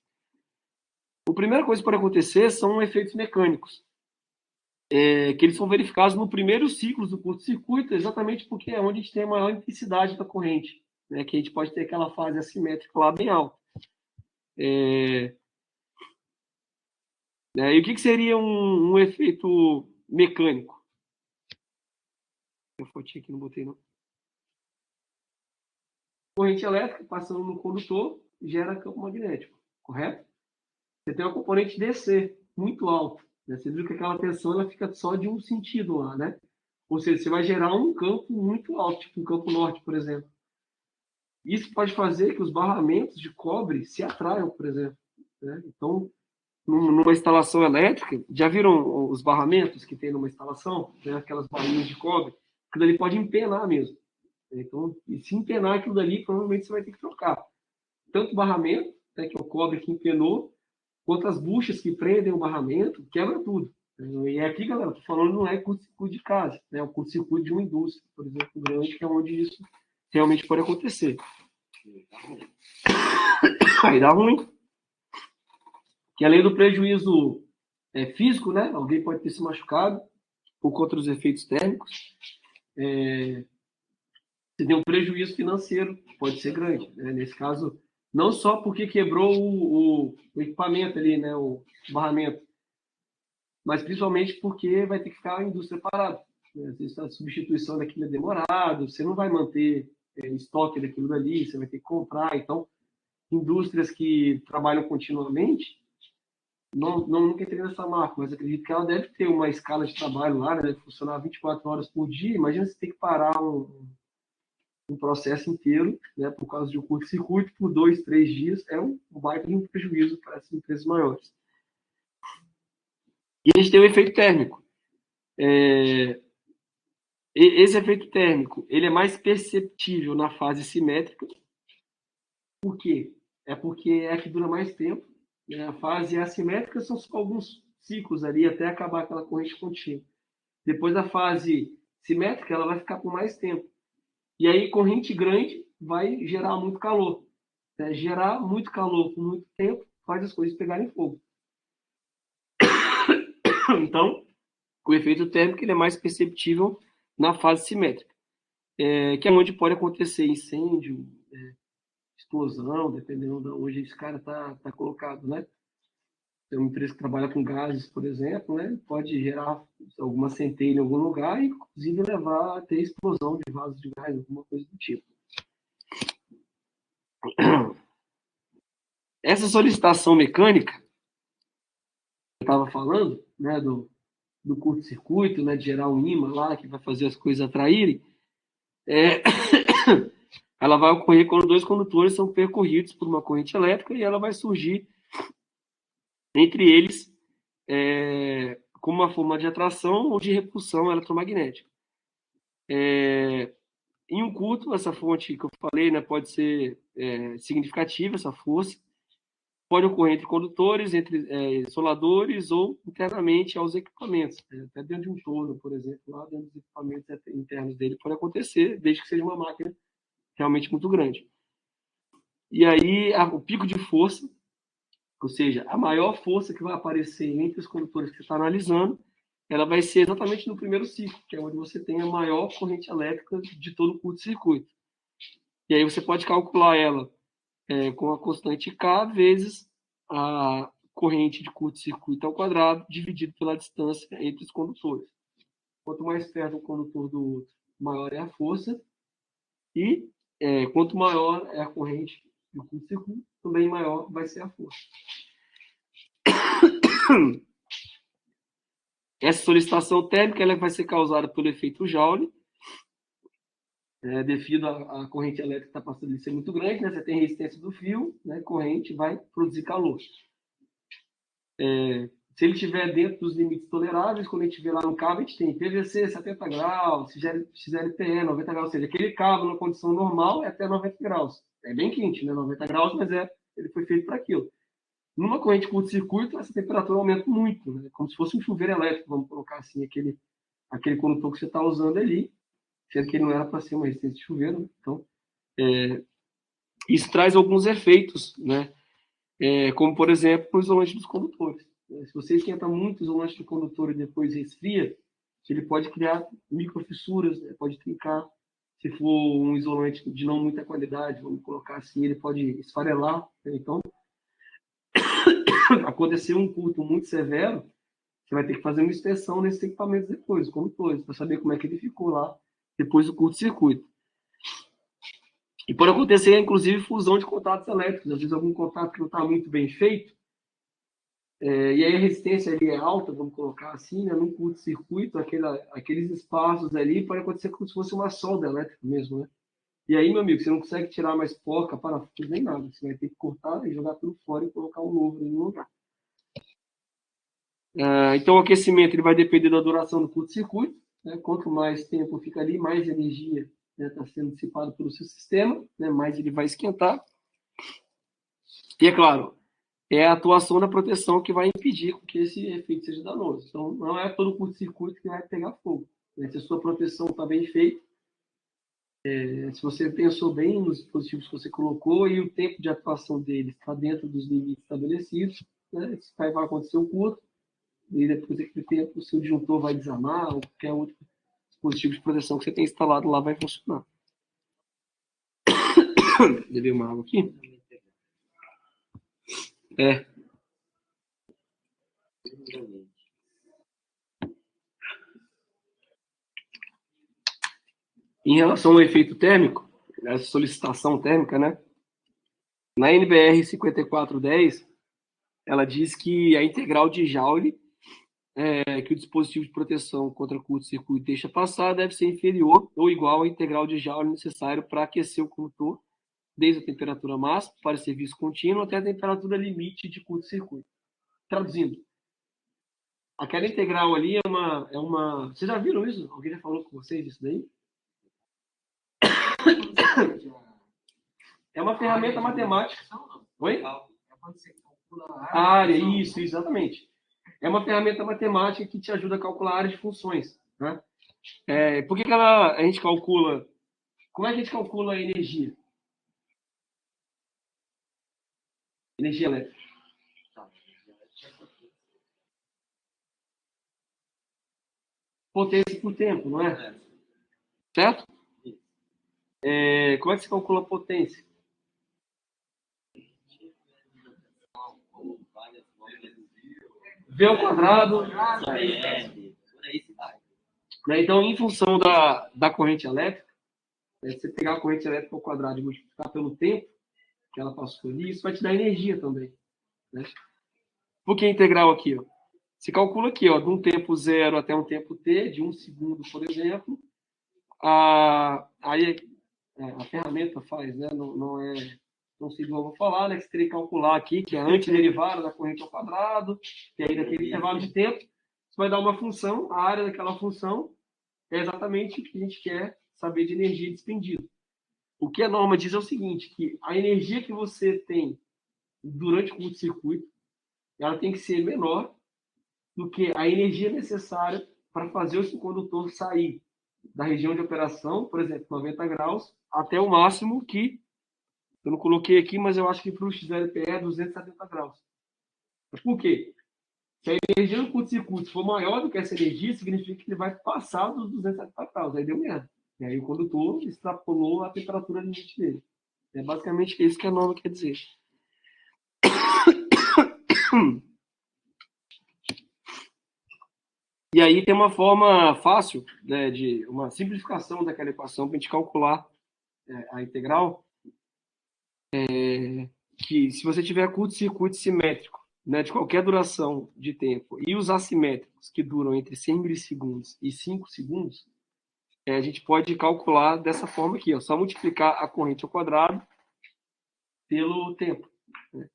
A primeira coisa que pode acontecer são efeitos mecânicos, que eles são verificados no primeiro ciclo do curto-circuito, exatamente porque é onde a gente tem a maior intensidade da corrente, né? Que a gente pode ter aquela fase assimétrica lá bem alta. E o que seria um efeito mecânico? Eu fotinha aqui, não botei não. Corrente elétrica passando no condutor gera campo magnético, correto? Você tem uma componente DC muito alta. Né? Você viu que aquela tensão ela fica só de um sentido lá, né? Ou seja, você vai gerar um campo muito alto, tipo um campo norte, por exemplo. Isso pode fazer que os barramentos de cobre se atraiam, por exemplo. Né? Então, numa instalação elétrica, já viram os barramentos que tem numa instalação? Né? Aquelas barrinhas de cobre, aquilo ali pode empenar mesmo. Então, e se empenar aquilo dali, provavelmente você vai ter que trocar. Tanto o barramento, né, que é o cobre que empenou, quanto as buchas que prendem o barramento, quebra tudo. E aqui, galera, estou falando não é curto-circuito de casa, né? É o curto-circuito de uma indústria, por exemplo, grande, que é onde isso realmente pode acontecer. Aí dá ruim. Que além do prejuízo físico, né? Alguém pode ter se machucado por conta dos efeitos térmicos. Você tem um prejuízo financeiro, que pode ser grande. Né? Nesse caso, não só porque quebrou o equipamento ali, né? O barramento, mas principalmente porque vai ter que ficar a indústria parada. Né? Às vezes a substituição daquilo é demorado, você não vai manter estoque daquilo dali, você vai ter que comprar. Então, indústrias que trabalham continuamente, nunca entrei nessa marca, mas acredito que ela deve ter uma escala de trabalho lá, né? Deve funcionar 24 horas por dia. Imagina você ter que parar um processo inteiro, né, por causa de um curto-circuito, por 2, 3 dias, é um baita de um prejuízo para essas empresas maiores. E a gente tem o efeito térmico. Esse efeito térmico ele é mais perceptível na fase simétrica. Por quê? É porque é a que dura mais tempo. Né? A fase assimétrica são só alguns ciclos ali até acabar aquela corrente contínua. Depois da fase simétrica, ela vai ficar por mais tempo. E aí, corrente grande vai gerar muito calor. Né? Gerar muito calor por muito tempo faz as coisas pegarem fogo. Então, o efeito térmico ele é mais perceptível na fase simétrica, que é onde pode acontecer incêndio, explosão, dependendo de onde esse cara está colocado, né? Tem uma empresa que trabalha com gases, por exemplo, né? Pode gerar alguma centelha em algum lugar e, inclusive, levar a ter explosão de vasos de gás, alguma coisa do tipo. Essa solicitação mecânica, eu estava falando, né, do curto-circuito, né, de gerar um ímã lá, que vai fazer as coisas atraírem, ela vai ocorrer quando dois condutores são percorridos por uma corrente elétrica e ela vai surgir entre eles como uma forma de atração ou de repulsão eletromagnética. Em um curto, essa fonte que eu falei, né, pode ser significativa, essa força, pode ocorrer entre condutores, entre isoladores ou internamente aos equipamentos. Até dentro de um torno, por exemplo, lá dentro dos equipamentos internos dele pode acontecer, desde que seja uma máquina realmente muito grande. E aí, o pico de força, ou seja, a maior força que vai aparecer entre os condutores que você está analisando, ela vai ser exatamente no primeiro ciclo, que é onde você tem a maior corrente elétrica de todo o curto-circuito. E aí você pode calcular ela com a constante K vezes a corrente de curto-circuito ao quadrado, dividido pela distância entre os condutores. Quanto mais perto um condutor do outro, maior é a força. E quanto maior é a corrente do curto-circuito, também maior vai ser a força. Essa solicitação térmica ela vai ser causada pelo efeito Joule, devido à corrente elétrica que está passando ali ser muito grande, né? Você tem resistência do fio, né? Corrente vai produzir calor. Se ele estiver dentro dos limites toleráveis, quando a gente vê lá no cabo, a gente tem PVC 70 graus, XLPE 90 graus, ou seja, aquele cabo na condição normal é até 90 graus. É bem quente, né? 90 graus, mas ele foi feito para aquilo. Numa corrente curto-circuito, essa temperatura aumenta muito, né? Como se fosse um chuveiro elétrico, vamos colocar assim, aquele condutor que você está usando ali, sendo que ele não era para ser uma resistência de chuveiro. Né? Então, isso traz alguns efeitos, né? Como, por exemplo, o isolante dos condutores. Se você esquenta muito o isolante do condutor e depois resfria, ele pode criar microfissuras, né? Pode trincar. Se for um isolante de não muita qualidade, vamos colocar assim, ele pode esfarelar. Né? Então, acontecer um curto muito severo, você vai ter que fazer uma inspeção nesses equipamentos depois, condutores, para saber como é que ele ficou lá depois do curto-circuito. E pode acontecer, inclusive, fusão de contatos elétricos. Às vezes, algum contato que não está muito bem feito, e aí a resistência ali é alta, vamos colocar assim, né? Num curto-circuito, aqueles espaços ali, pode acontecer como se fosse uma solda elétrica mesmo, né? E aí, meu amigo, você não consegue tirar mais porca, parafuso, nem nada. Você vai ter que cortar e jogar tudo fora e colocar um novo no lugar. Então, o aquecimento ele vai depender da duração do curto-circuito. Né? Quanto mais tempo fica ali, mais energia está sendo dissipada pelo seu sistema, né? Mais ele vai esquentar. E, é claro, é a atuação da proteção que vai impedir que esse efeito seja danoso. Então, não é todo curto-circuito que vai pegar fogo. Né? Se a sua proteção está bem feita, se você pensou bem nos dispositivos que você colocou e o tempo de atuação deles está dentro dos limites estabelecidos, né? Vai acontecer um curto, e depois daquele tempo o seu disjuntor vai desarmar, ou qualquer outro dispositivo de proteção que você tem instalado lá vai funcionar. Beber uma água aqui? Em relação ao efeito térmico, essa solicitação térmica, né? Na NBR 5410, ela diz que a integral de Joule que o dispositivo de proteção contra curto-circuito deixa passar deve ser inferior ou igual à integral de Joule necessário para aquecer o condutor desde a temperatura máxima para serviço contínuo até a temperatura limite de curto-circuito. Traduzindo, aquela integral ali é uma... Vocês já viram isso? Alguém já falou com vocês isso daí? É uma ferramenta matemática. Oi? A área, isso, exatamente. É uma ferramenta matemática que te ajuda a calcular a área de funções. Né? Por que a gente calcula... Como é que a gente calcula a energia? Energia elétrica. Potência por tempo, não é? Certo? Como é que se calcula a potência? V ao quadrado. Então, em função da corrente elétrica, você pegar a corrente elétrica ao quadrado e multiplicar pelo tempo que ela passou ali, isso vai te dar energia também. Né? Por que integral aqui? Ó? Se calcula aqui, ó, de um tempo zero até um tempo t, de 1 segundo, por exemplo. Aí a ferramenta faz, né? Não sei como eu vou falar, né? Que você teria que calcular aqui, que é a antiderivada da corrente ao quadrado, e aí daquele intervalo de tempo, você vai dar uma função, a área daquela função é exatamente o que a gente quer saber de energia despendida. O que a norma diz é o seguinte, que a energia que você tem durante o curto-circuito, ela tem que ser menor do que a energia necessária para fazer o condutor sair da região de operação, por exemplo, 90 graus, até o máximo que, eu não coloquei aqui, mas eu acho que para o XLPE é 270 graus. Mas por quê? Se a energia do curto-circuito for maior do que essa energia, significa que ele vai passar dos 270 graus. Aí deu merda. E aí o condutor extrapolou a temperatura limite dele. É basicamente isso que a norma quer dizer. E aí tem uma forma fácil, né, de uma simplificação daquela equação para a gente calcular a integral, que se você tiver curto-circuito simétrico, né, de qualquer duração de tempo, e os assimétricos, que duram entre 100 milissegundos e 5 segundos, a gente pode calcular dessa forma aqui, ó, só multiplicar a corrente ao quadrado pelo tempo. Né?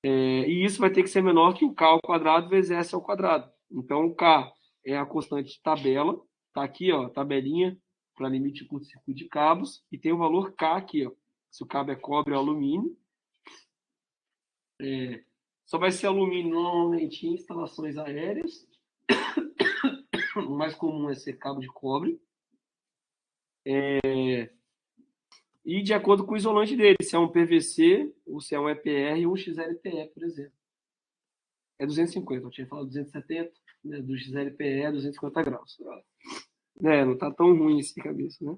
E isso vai ter que ser menor que o K ao quadrado vezes S ao quadrado. Então, o K é a constante de tabela, tá aqui, ó, tabelinha para limite de curto-circuito de cabos, e tem o valor K aqui, ó, se o cabo é cobre ou alumínio. Só vai ser alumínio normalmente em instalações aéreas. O mais comum é ser cabo de cobre. E de acordo com o isolante dele, se é um PVC, ou se é um EPR ou um XLPE, por exemplo. É 250, eu tinha falado 270, né? Do XLPE é 250 graus. Não está tão ruim esse de cabeça, né?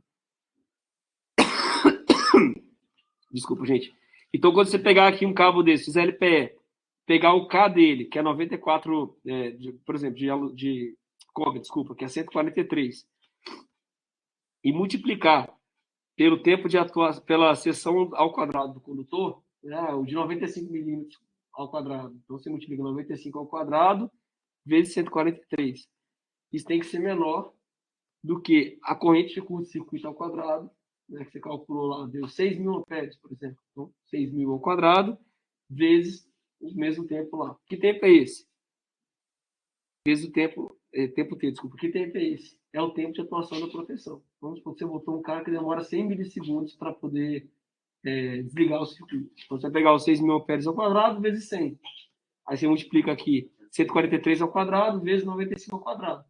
Desculpa, gente. Então, quando você pegar aqui um cabo desse, XLPE, pegar o K dele, que é 94, por exemplo, de cobre, desculpa, que é 143, e multiplicar pelo tempo de atuação, pela seção ao quadrado do condutor, o de 95 milímetros ao quadrado. Então, você multiplica 95 ao quadrado vezes 143. Isso tem que ser menor do que a corrente de curto-circuito ao quadrado, né, que você calculou lá, deu 6.000 amperes, por exemplo. Então, 6.000 ao quadrado vezes o mesmo tempo lá. Que tempo é esse? Vezes o tempo T, desculpa. Que tempo é esse? É o tempo de atuação da proteção. Vamos supor que você botou um cara que demora 100 milissegundos para poder desligar o circuito. Então, você vai pegar os 6.000 amperes ao quadrado vezes 100. Aí você multiplica aqui 143 ao quadrado vezes 95 ao quadrado.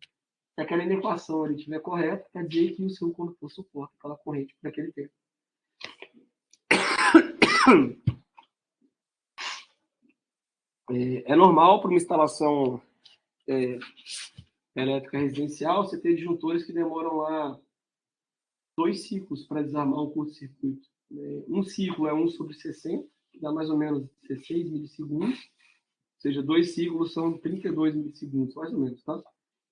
Se aquela equação ali estiver correta, quer dizer que o seu condutor suporta aquela corrente por aquele tempo. É normal para uma instalação elétrica residencial você ter disjuntores que demoram lá 2 ciclos para desarmar um curto-circuito. Um ciclo é 1 sobre 60, que dá mais ou menos 16 milissegundos. Ou seja, 2 ciclos são 32 milissegundos, mais ou menos, tá?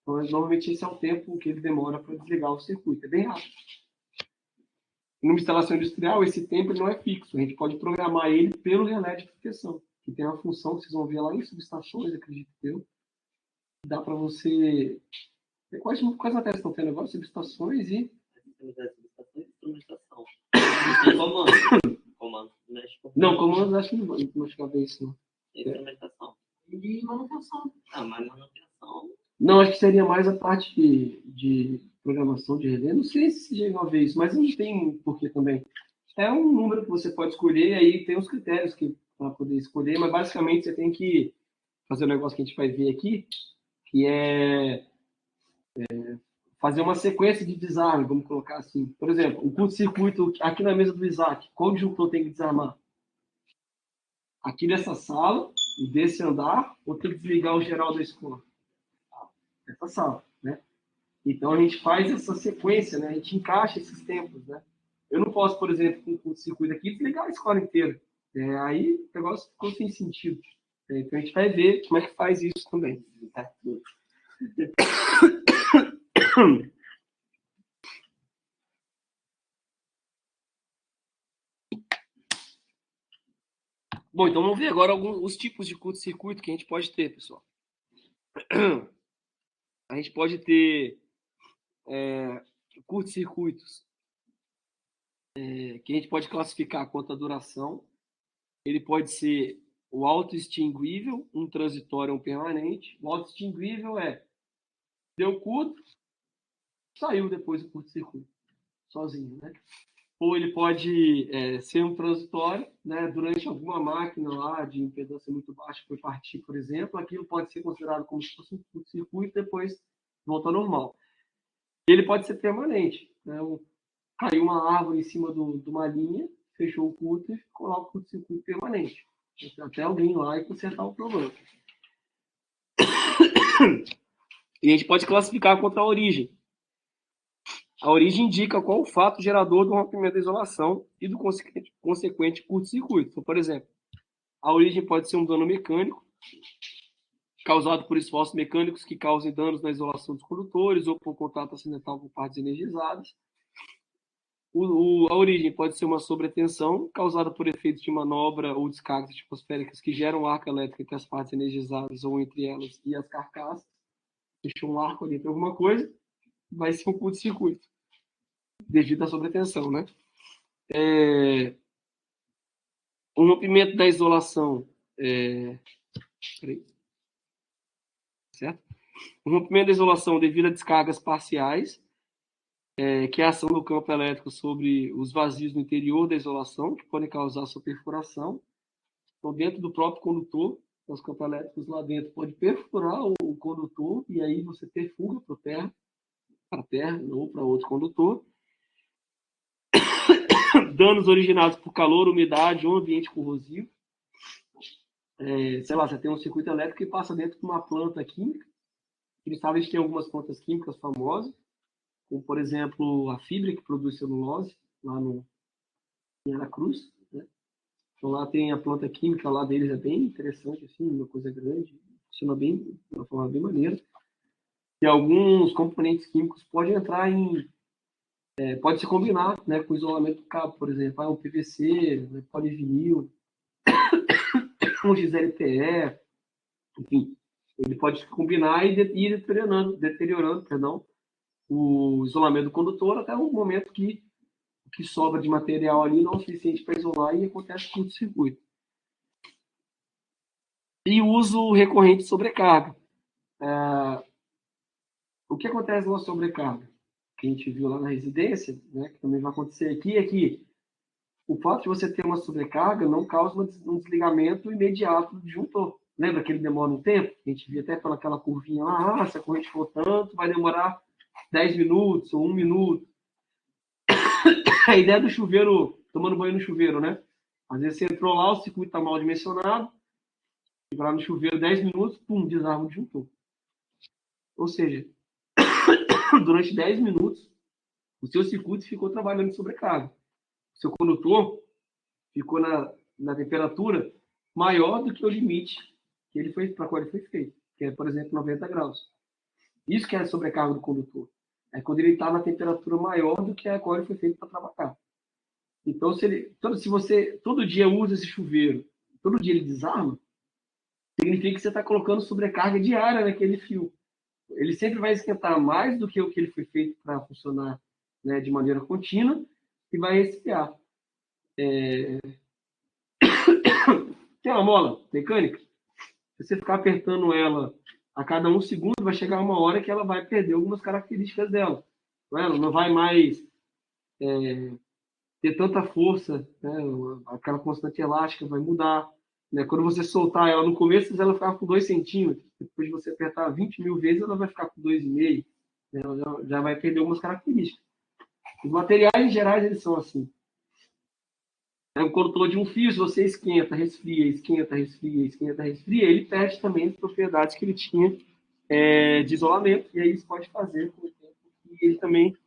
Então, normalmente esse é o tempo que ele demora para desligar o circuito. É bem rápido. Numa instalação industrial, esse tempo não é fixo. A gente pode programar ele pelo relé de proteção, que tem uma função que vocês vão ver lá em subestações, acredito eu. Dá para você... Quais matérias estão tendo agora? Subestações e... Instrumentação. Tem comando. Não, comandos acho que não vai ficar bem isso, não. Instrumentação. E manutenção. Mas manutenção... Não, acho que seria mais a parte de programação de relé. Não sei se você chegou a ver isso, mas não tem porquê também. É um número que você pode escolher, aí tem os critérios para poder escolher, mas basicamente você tem que fazer um negócio que a gente vai ver aqui, que é fazer uma sequência de desarme, vamos colocar assim. Por exemplo, o curto-circuito aqui na mesa do Isaac, qual disjuntor tem que desarmar? Aqui nessa sala, desse andar, ou tem que desligar o geral da escola? Essa sala, né? Então a gente faz essa sequência, né? A gente encaixa esses tempos, né? Eu não posso, por exemplo, com o curto-circuito aqui, desligar a escola inteira. Aí o negócio ficou sem sentido. Então a gente vai ver como é que faz isso também. Tá? Bom, então vamos ver agora os tipos de curto-circuito que a gente pode ter, pessoal. A gente pode ter curto-circuitos que a gente pode classificar quanto à duração. Ele pode ser o auto-extinguível, um transitório ou um permanente. O auto-extinguível deu curto, saiu depois do curto-circuito, sozinho, né? ou ele pode ser um transitório, né, durante alguma máquina lá de impedância muito baixa que foi partir, por exemplo, aquilo pode ser considerado como se fosse um curto-circuito e depois volta ao normal. E ele pode ser permanente, né? Caiu uma árvore em cima de uma linha, fechou o curto e ficou lá o curto-circuito permanente. Até alguém ir lá e consertar o problema. E a gente pode classificar contra a origem. A origem indica qual o fato gerador do rompimento da isolação e do consequente curto-circuito. Então, por exemplo, a origem pode ser um dano mecânico, causado por esforços mecânicos que causem danos na isolação dos condutores ou por contato acidental com partes energizadas. A origem pode ser uma sobretensão causada por efeitos de manobra ou descargas atmosféricas que geram arco elétrico entre as partes energizadas ou entre elas e as carcaças. Deixou um arco ali entre alguma coisa, vai ser um curto-circuito, devido à sobretensão, né? O rompimento da isolação, certo? O rompimento da isolação devido a descargas parciais, que é a ação do campo elétrico sobre os vazios no interior da isolação, que podem causar sua perfuração. Então, dentro do próprio condutor, os campos elétricos lá dentro podem perfurar o condutor e aí você ter fuga para a terra ou para outro condutor. Danos originados por calor, umidade ou ambiente corrosivo. Sei lá, você tem um circuito elétrico que passa dentro de uma planta química. Eles sabem que tem algumas plantas químicas famosas, como, por exemplo, a fibra que produz celulose, lá em Aracruz. Né? Então, lá tem a planta química lá deles, é bem interessante, assim, uma coisa grande, funciona bem, de uma forma bem maneira. E alguns componentes químicos podem entrar pode se combinar, né, com o isolamento do cabo, por exemplo, um PVC, né, polivinil, um XLPE, enfim, ele pode se combinar e ir deteriorando o isolamento do condutor até o momento que o que sobra de material ali não é o suficiente para isolar e acontece curto-circuito. E uso recorrente de sobrecarga. O que acontece na sobrecarga? Que a gente viu lá na residência, né, que também vai acontecer aqui, é que o fato de você ter uma sobrecarga não causa um desligamento imediato do disjuntor. Lembra que ele demora um tempo? A gente via até pelaquela curvinha lá, se a corrente for tanto, vai demorar 10 minutos ou 1 minuto. A ideia do chuveiro, tomando banho no chuveiro, né? Às vezes você entrou lá, o circuito está mal dimensionado, vai lá no chuveiro 10 minutos, pum, desarma o disjuntor. Ou seja, durante 10 minutos, o seu circuito ficou trabalhando em sobrecarga. O seu condutor ficou na temperatura maior do que o limite que ele foi para qual ele foi feito, que é, por exemplo, 90 graus. Isso que é a sobrecarga do condutor. É quando ele está na temperatura maior do que a qual ele foi feito para trabalhar. Então, se você todo dia usa esse chuveiro, todo dia ele desarma, significa que você está colocando sobrecarga diária naquele fio. Ele sempre vai esquentar mais do que o que ele foi feito para funcionar, né, de maneira contínua e vai resfriar. Tem uma mola mecânica, se você ficar apertando ela a cada 1 segundo, vai chegar uma hora que ela vai perder algumas características dela. Ela não vai mais ter tanta força, né? Aquela constante elástica vai mudar. Né? Quando você soltar ela no começo, ela ficava com 2 centímetros. Depois de você apertar 20 mil vezes, ela vai ficar com 2,5. Né? Ela já vai perder algumas características. Os materiais em geral, eles são assim. O condutor de um fio, se você esquenta, resfria, esquenta, resfria, esquenta, resfria, ele perde também as propriedades que ele tinha de isolamento. E aí isso pode fazer com o tempo que ele também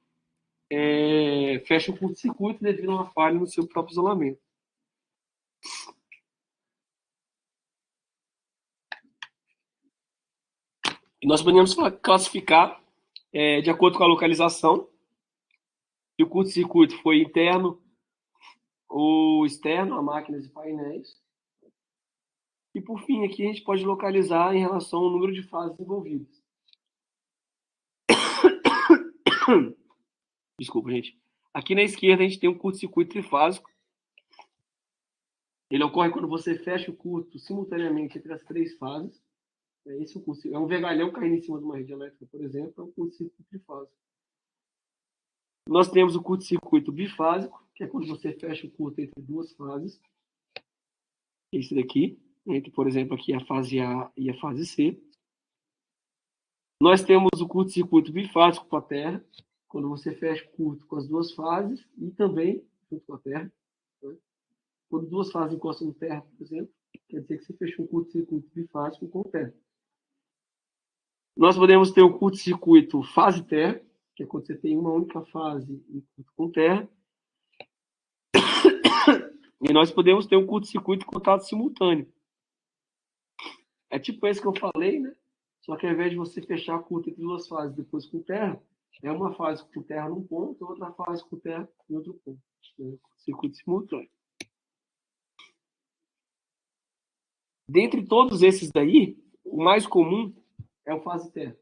fecha o curto-circuito devido a uma falha no seu próprio isolamento. E nós podemos classificar de acordo com a localização, se o curto-circuito foi interno ou externo a máquinas e painéis. E, por fim, aqui a gente pode localizar em relação ao número de fases envolvidas. Desculpa, gente. Aqui na esquerda a gente tem um curto-circuito trifásico. Ele ocorre quando você fecha o curto simultaneamente entre as 3 fases. Esse é um vergalhão caindo em cima de uma rede elétrica, por exemplo, é um curto-circuito trifásico. Nós temos o curto-circuito bifásico, que é quando você fecha o curto entre duas fases. Esse daqui, entre, por exemplo, aqui a fase A e a fase C. Nós temos o curto-circuito bifásico com a Terra, quando você fecha o curto com as duas fases e também junto com a Terra. Né? Quando duas fases encostam no Terra, por exemplo, quer dizer que você fechou um curto-circuito bifásico com a Terra. Nós podemos ter o curto-circuito fase-Terra, que é quando você tem uma única fase com Terra. E nós podemos ter um curto-circuito com contato simultâneo. É tipo esse que eu falei, né? Só que ao invés de você fechar a curta entre duas fases depois com Terra, é uma fase com Terra num ponto, outra fase com Terra em outro ponto. Né? Circuito simultâneo. Dentre todos esses daí, o mais comum é o fase-Terra.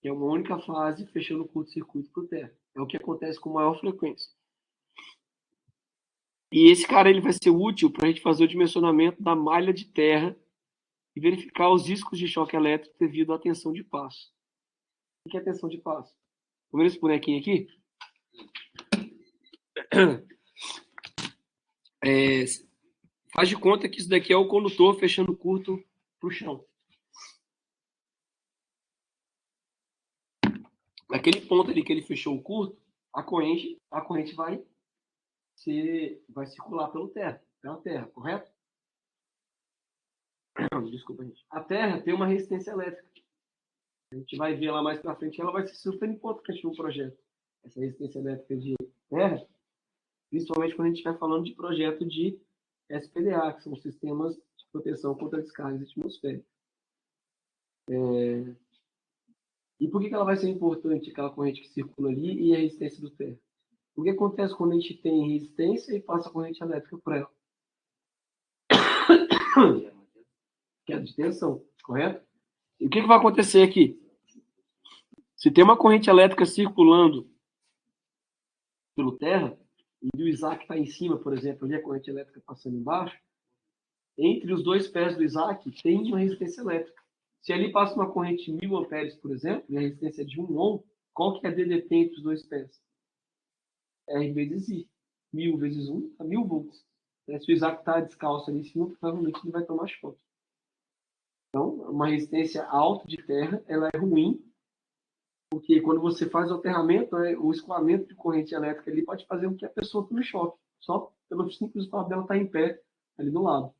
Que é uma única fase fechando o curto-circuito com Terra. É o que acontece com maior frequência. E esse cara ele vai ser útil para a gente fazer o dimensionamento da malha de terra e verificar os riscos de choque elétrico devido à tensão de passo. O que é tensão de passo? Vou ver esse bonequinho aqui. Faz de conta que isso daqui é o condutor fechando o curto para o chão. Naquele ponto ali que ele fechou o curto, a corrente vai circular pela terra, correto? Desculpa, gente. A terra tem uma resistência elétrica. A gente vai ver lá mais para frente, ela vai ser super importante no projeto. Essa resistência elétrica de terra, principalmente quando a gente estiver falando de projeto de SPDA, que são sistemas de proteção contra descargas atmosféricas. E por que ela vai ser importante, aquela corrente que circula ali e a resistência do terra? O que acontece quando a gente tem resistência e passa corrente elétrica por ela? Queda de tensão, correto? E o que vai acontecer aqui? Se tem uma corrente elétrica circulando pelo terra, e o Isaac está em cima, por exemplo, ali a corrente elétrica passando embaixo, entre os dois pés do Isaac tem uma resistência elétrica. Se ali passa uma corrente de 1000 amperes, por exemplo, e a resistência é de 1 ohm, qual que é a DDT entre os dois pés? R vezes I. 1000 vezes 1 dá 1000 volts. Se o Isaac está descalço ali em cima, provavelmente ele vai tomar choque. Então, uma resistência alta de terra, ela é ruim, porque quando você faz o aterramento, o escoamento de corrente elétrica ali pode fazer com que a pessoa tome choque, só pelo simples fato dela estar em pé ali do lado.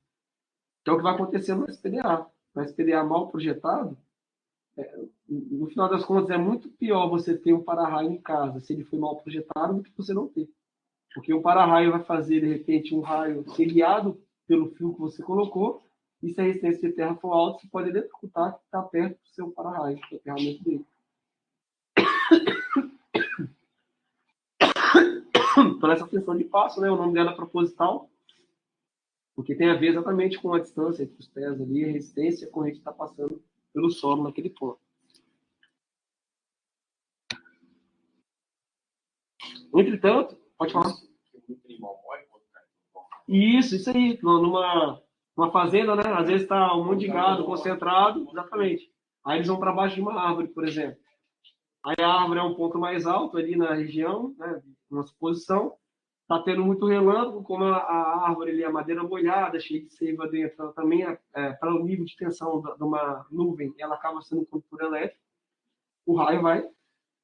Que é o que vai acontecer no SPDA. No SPDA mal projetado, no final das contas, é muito pior você ter um para-raio em casa, se ele foi mal projetado, do que você não ter. Porque o para-raio vai fazer, de repente, um raio ser guiado pelo fio que você colocou, e se a resistência de terra for alta, você pode eletrocutar que está perto do seu para-raio, do aterramento dele. Então, essa tensão de passo, né, o nome dela é proposital, porque tem a ver exatamente com a distância entre os pés ali, a resistência, a corrente está passando pelo solo naquele ponto. Entretanto, pode falar. Isso aí. Numa fazenda, né? Às vezes está um monte de gado concentrado, exatamente. Aí eles vão para baixo de uma árvore, por exemplo. Aí a árvore é um ponto mais alto ali na região, né? Uma suposição. Está tendo muito relâmpago, como a árvore ali, a madeira molhada, cheia de seiva dentro, ela também, para o nível de tensão de uma nuvem, ela acaba sendo um condutor elétrico. O raio vai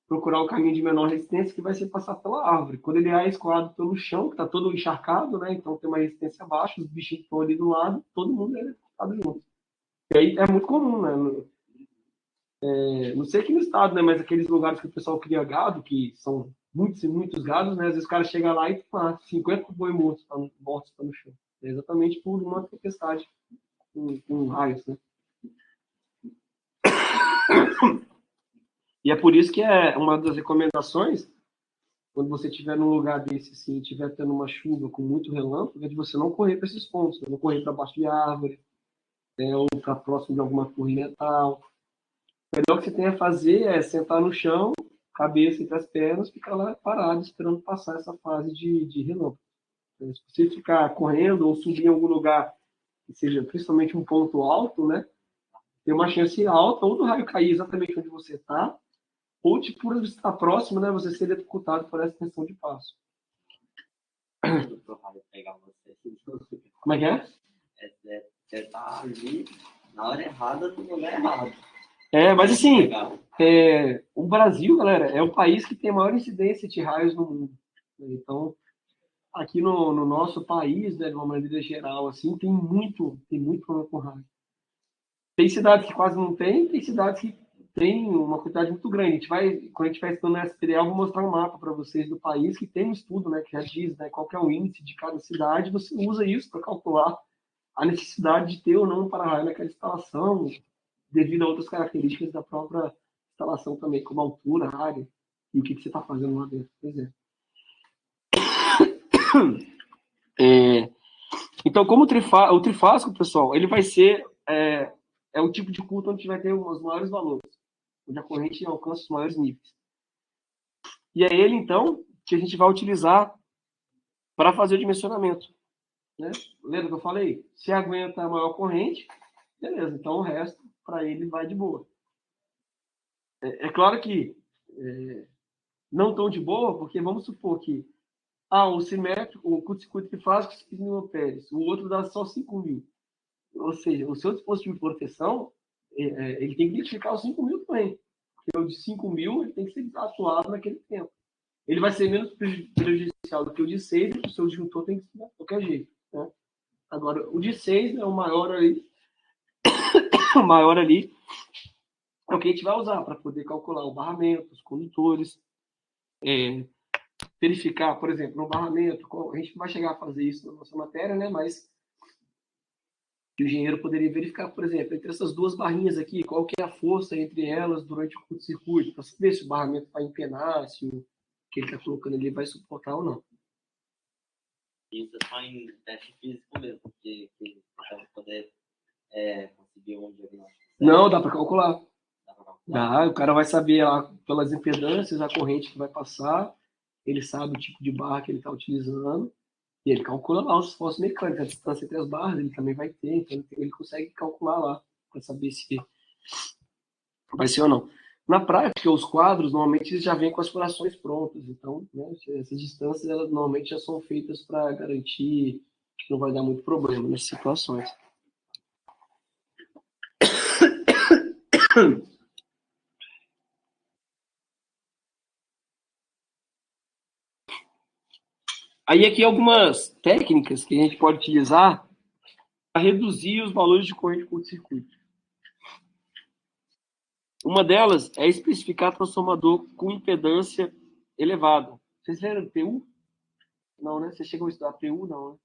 procurar o caminho de menor resistência, que vai ser passar pela árvore. Quando ele é escoado pelo chão, que está todo encharcado, né? Então tem uma resistência baixa, os bichinhos estão ali do lado, todo mundo é eletrocutado junto. E aí é muito comum, né? Não sei aqui no estado, né? Mas aqueles lugares que o pessoal cria gado, que são muitos e muitos gados, né? Às vezes o cara chega lá e tem 50 boi mortos no chão. É exatamente por uma tempestade com raios, né? E é por isso que é uma das recomendações, quando você estiver num lugar desse, assim, estiver tendo uma chuva com muito relâmpago, é de você não correr para esses pontos, não correr para baixo de árvore, ou para próximo de alguma torre metal. O melhor que você tem a fazer é sentar no chão, cabeça entre as pernas, ficar lá parado, esperando passar essa fase de relâmpago. Então, se você ficar correndo ou subir em algum lugar que seja principalmente um ponto alto, né, tem uma chance alta ou do raio cair exatamente onde você está, ou por estar próximo, né, você ser eletrocutado por essa tensão de passo. pro raio pegar você. Como é que é? Você tá ali na hora errada, no lugar errado. Mas assim, Pegar. o Brasil, galera, é o país que tem a maior incidência de raios no mundo. Então, aqui no nosso país, né, de uma maneira geral, assim, tem muito problema com raio. Tem cidades que quase não tem cidades que tem uma quantidade muito grande. Quando a gente vai estudando esse material, eu vou mostrar um mapa para vocês do país que tem um estudo, né, que já diz, né, qual que é o índice de cada cidade. Você usa isso para calcular a necessidade de ter ou não um para-raio naquela instalação, devido a outras características da própria instalação também, como altura, área e o que você está fazendo lá dentro. Pois é. Então, como o trifásico, pessoal, ele vai ser o tipo de culto onde vai ter os maiores valores, onde a corrente alcança os maiores níveis. E é ele, então, que a gente vai utilizar para fazer o dimensionamento. Né? Lembra que eu falei? Se aguenta a maior corrente, beleza, então o resto, para ele, vai de boa. É claro que não tão de boa, porque vamos supor que o simétrico, o curto-circuito trifásico, 5.000 amperes, o outro dá só 5.000. Ou seja, o seu dispositivo de proteção, ele tem que identificar os 5.000 também. Porque o de 5.000 ele tem que ser atuado naquele tempo. Ele vai ser menos prejudicial do que o de 6, e o seu disjuntor tem que ser de qualquer jeito. Né? Agora, o de 6 é o maior ali. O maior ali é o que a gente vai usar para poder calcular o barramento, os condutores, verificar, por exemplo, no barramento, a gente vai chegar a fazer isso na nossa matéria, né? Mas o engenheiro poderia verificar, por exemplo, entre essas duas barrinhas aqui, qual que é a força entre elas durante o curto-circuito, para saber se o barramento vai empenar, se o que ele está colocando ali vai suportar ou não. Isso é só em teste físico mesmo, porque para poder conseguir um diagnóstico. Não, dá para calcular. Dá pra calcular. O cara vai saber lá, pelas impedâncias, a corrente que vai passar, ele sabe o tipo de barra que ele está utilizando, e ele calcula lá os esforços mecânicos, a distância entre as barras, ele também vai ter, então ele consegue calcular lá, para saber se vai ser ou não. Na prática, os quadros, normalmente, eles já vêm com as frações prontas, então, né, essas distâncias, elas normalmente já são feitas para garantir que não vai dar muito problema nessas situações. Aí aqui algumas técnicas que a gente pode utilizar para reduzir os valores de corrente curto-circuito. Uma delas é especificar transformador com impedância elevada. Vocês leram PU? Não, né? Vocês chegam a estudar PU? Não, né?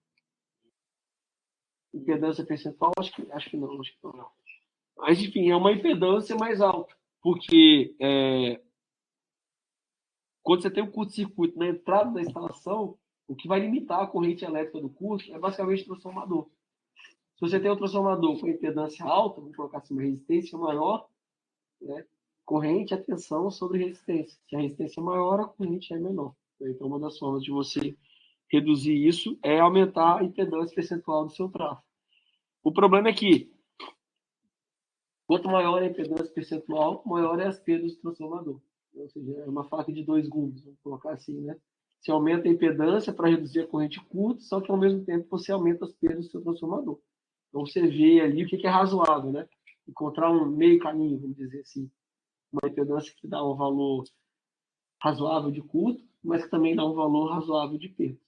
Impedância percentual? Acho que não. Mas, enfim, é uma impedância mais alta. Porque quando você tem um curto-circuito na entrada da instalação, o que vai limitar a corrente elétrica do curto é basicamente o transformador. Se você tem um transformador com impedância alta, vamos colocar assim, uma resistência maior, né? Corrente, atenção sobre resistência. Se a resistência é maior, a corrente é menor. Então, uma das formas de você reduzir isso é aumentar a impedância percentual do seu tráfego. O problema é que, quanto maior a impedância percentual, maior é as perdas do transformador. Ou seja, é uma faca de dois gumes, vamos colocar assim, né? Você aumenta a impedância para reduzir a corrente curta, só que ao mesmo tempo você aumenta as perdas do seu transformador. Então você vê ali o que é razoável, né? Encontrar um meio caminho, vamos dizer assim. Uma impedância que dá um valor razoável de curto, mas que também dá um valor razoável de perda.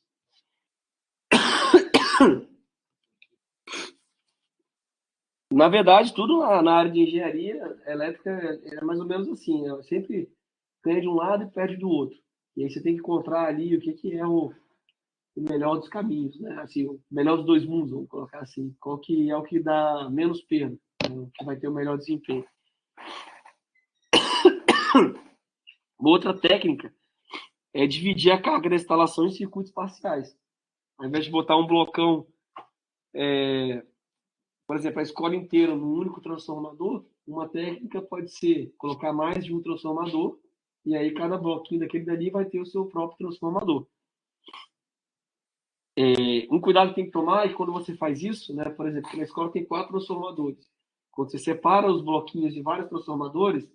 Na verdade, tudo na área de engenharia elétrica é mais ou menos assim, né? Sempre ganha de um lado e perde do outro. E aí você tem que encontrar ali o que é o melhor dos caminhos, né? Assim, o melhor dos dois mundos, vamos colocar assim. Qual que é o que dá menos perda, né? O que vai ter o melhor desempenho. Outra técnica é dividir a carga da instalação em circuitos parciais. Ao invés de botar um blocão, por exemplo, a escola inteira num único transformador, uma técnica pode ser colocar mais de um transformador, e aí cada bloquinho daquele dali vai ter o seu próprio transformador. Um cuidado que tem que tomar é que quando você faz isso, né, por exemplo, na escola tem 4 transformadores. Quando você separa os bloquinhos de vários transformadores,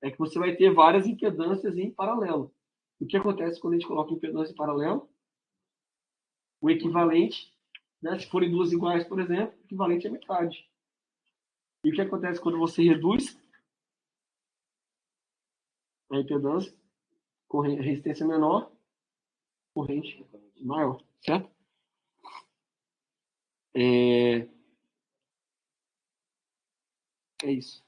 é que você vai ter várias impedâncias em paralelo. O que acontece quando a gente coloca impedância em paralelo? O equivalente, né, se forem duas iguais, por exemplo, o equivalente é metade. E o que acontece quando você reduz a impedância? Resistência menor, corrente maior, certo? É isso.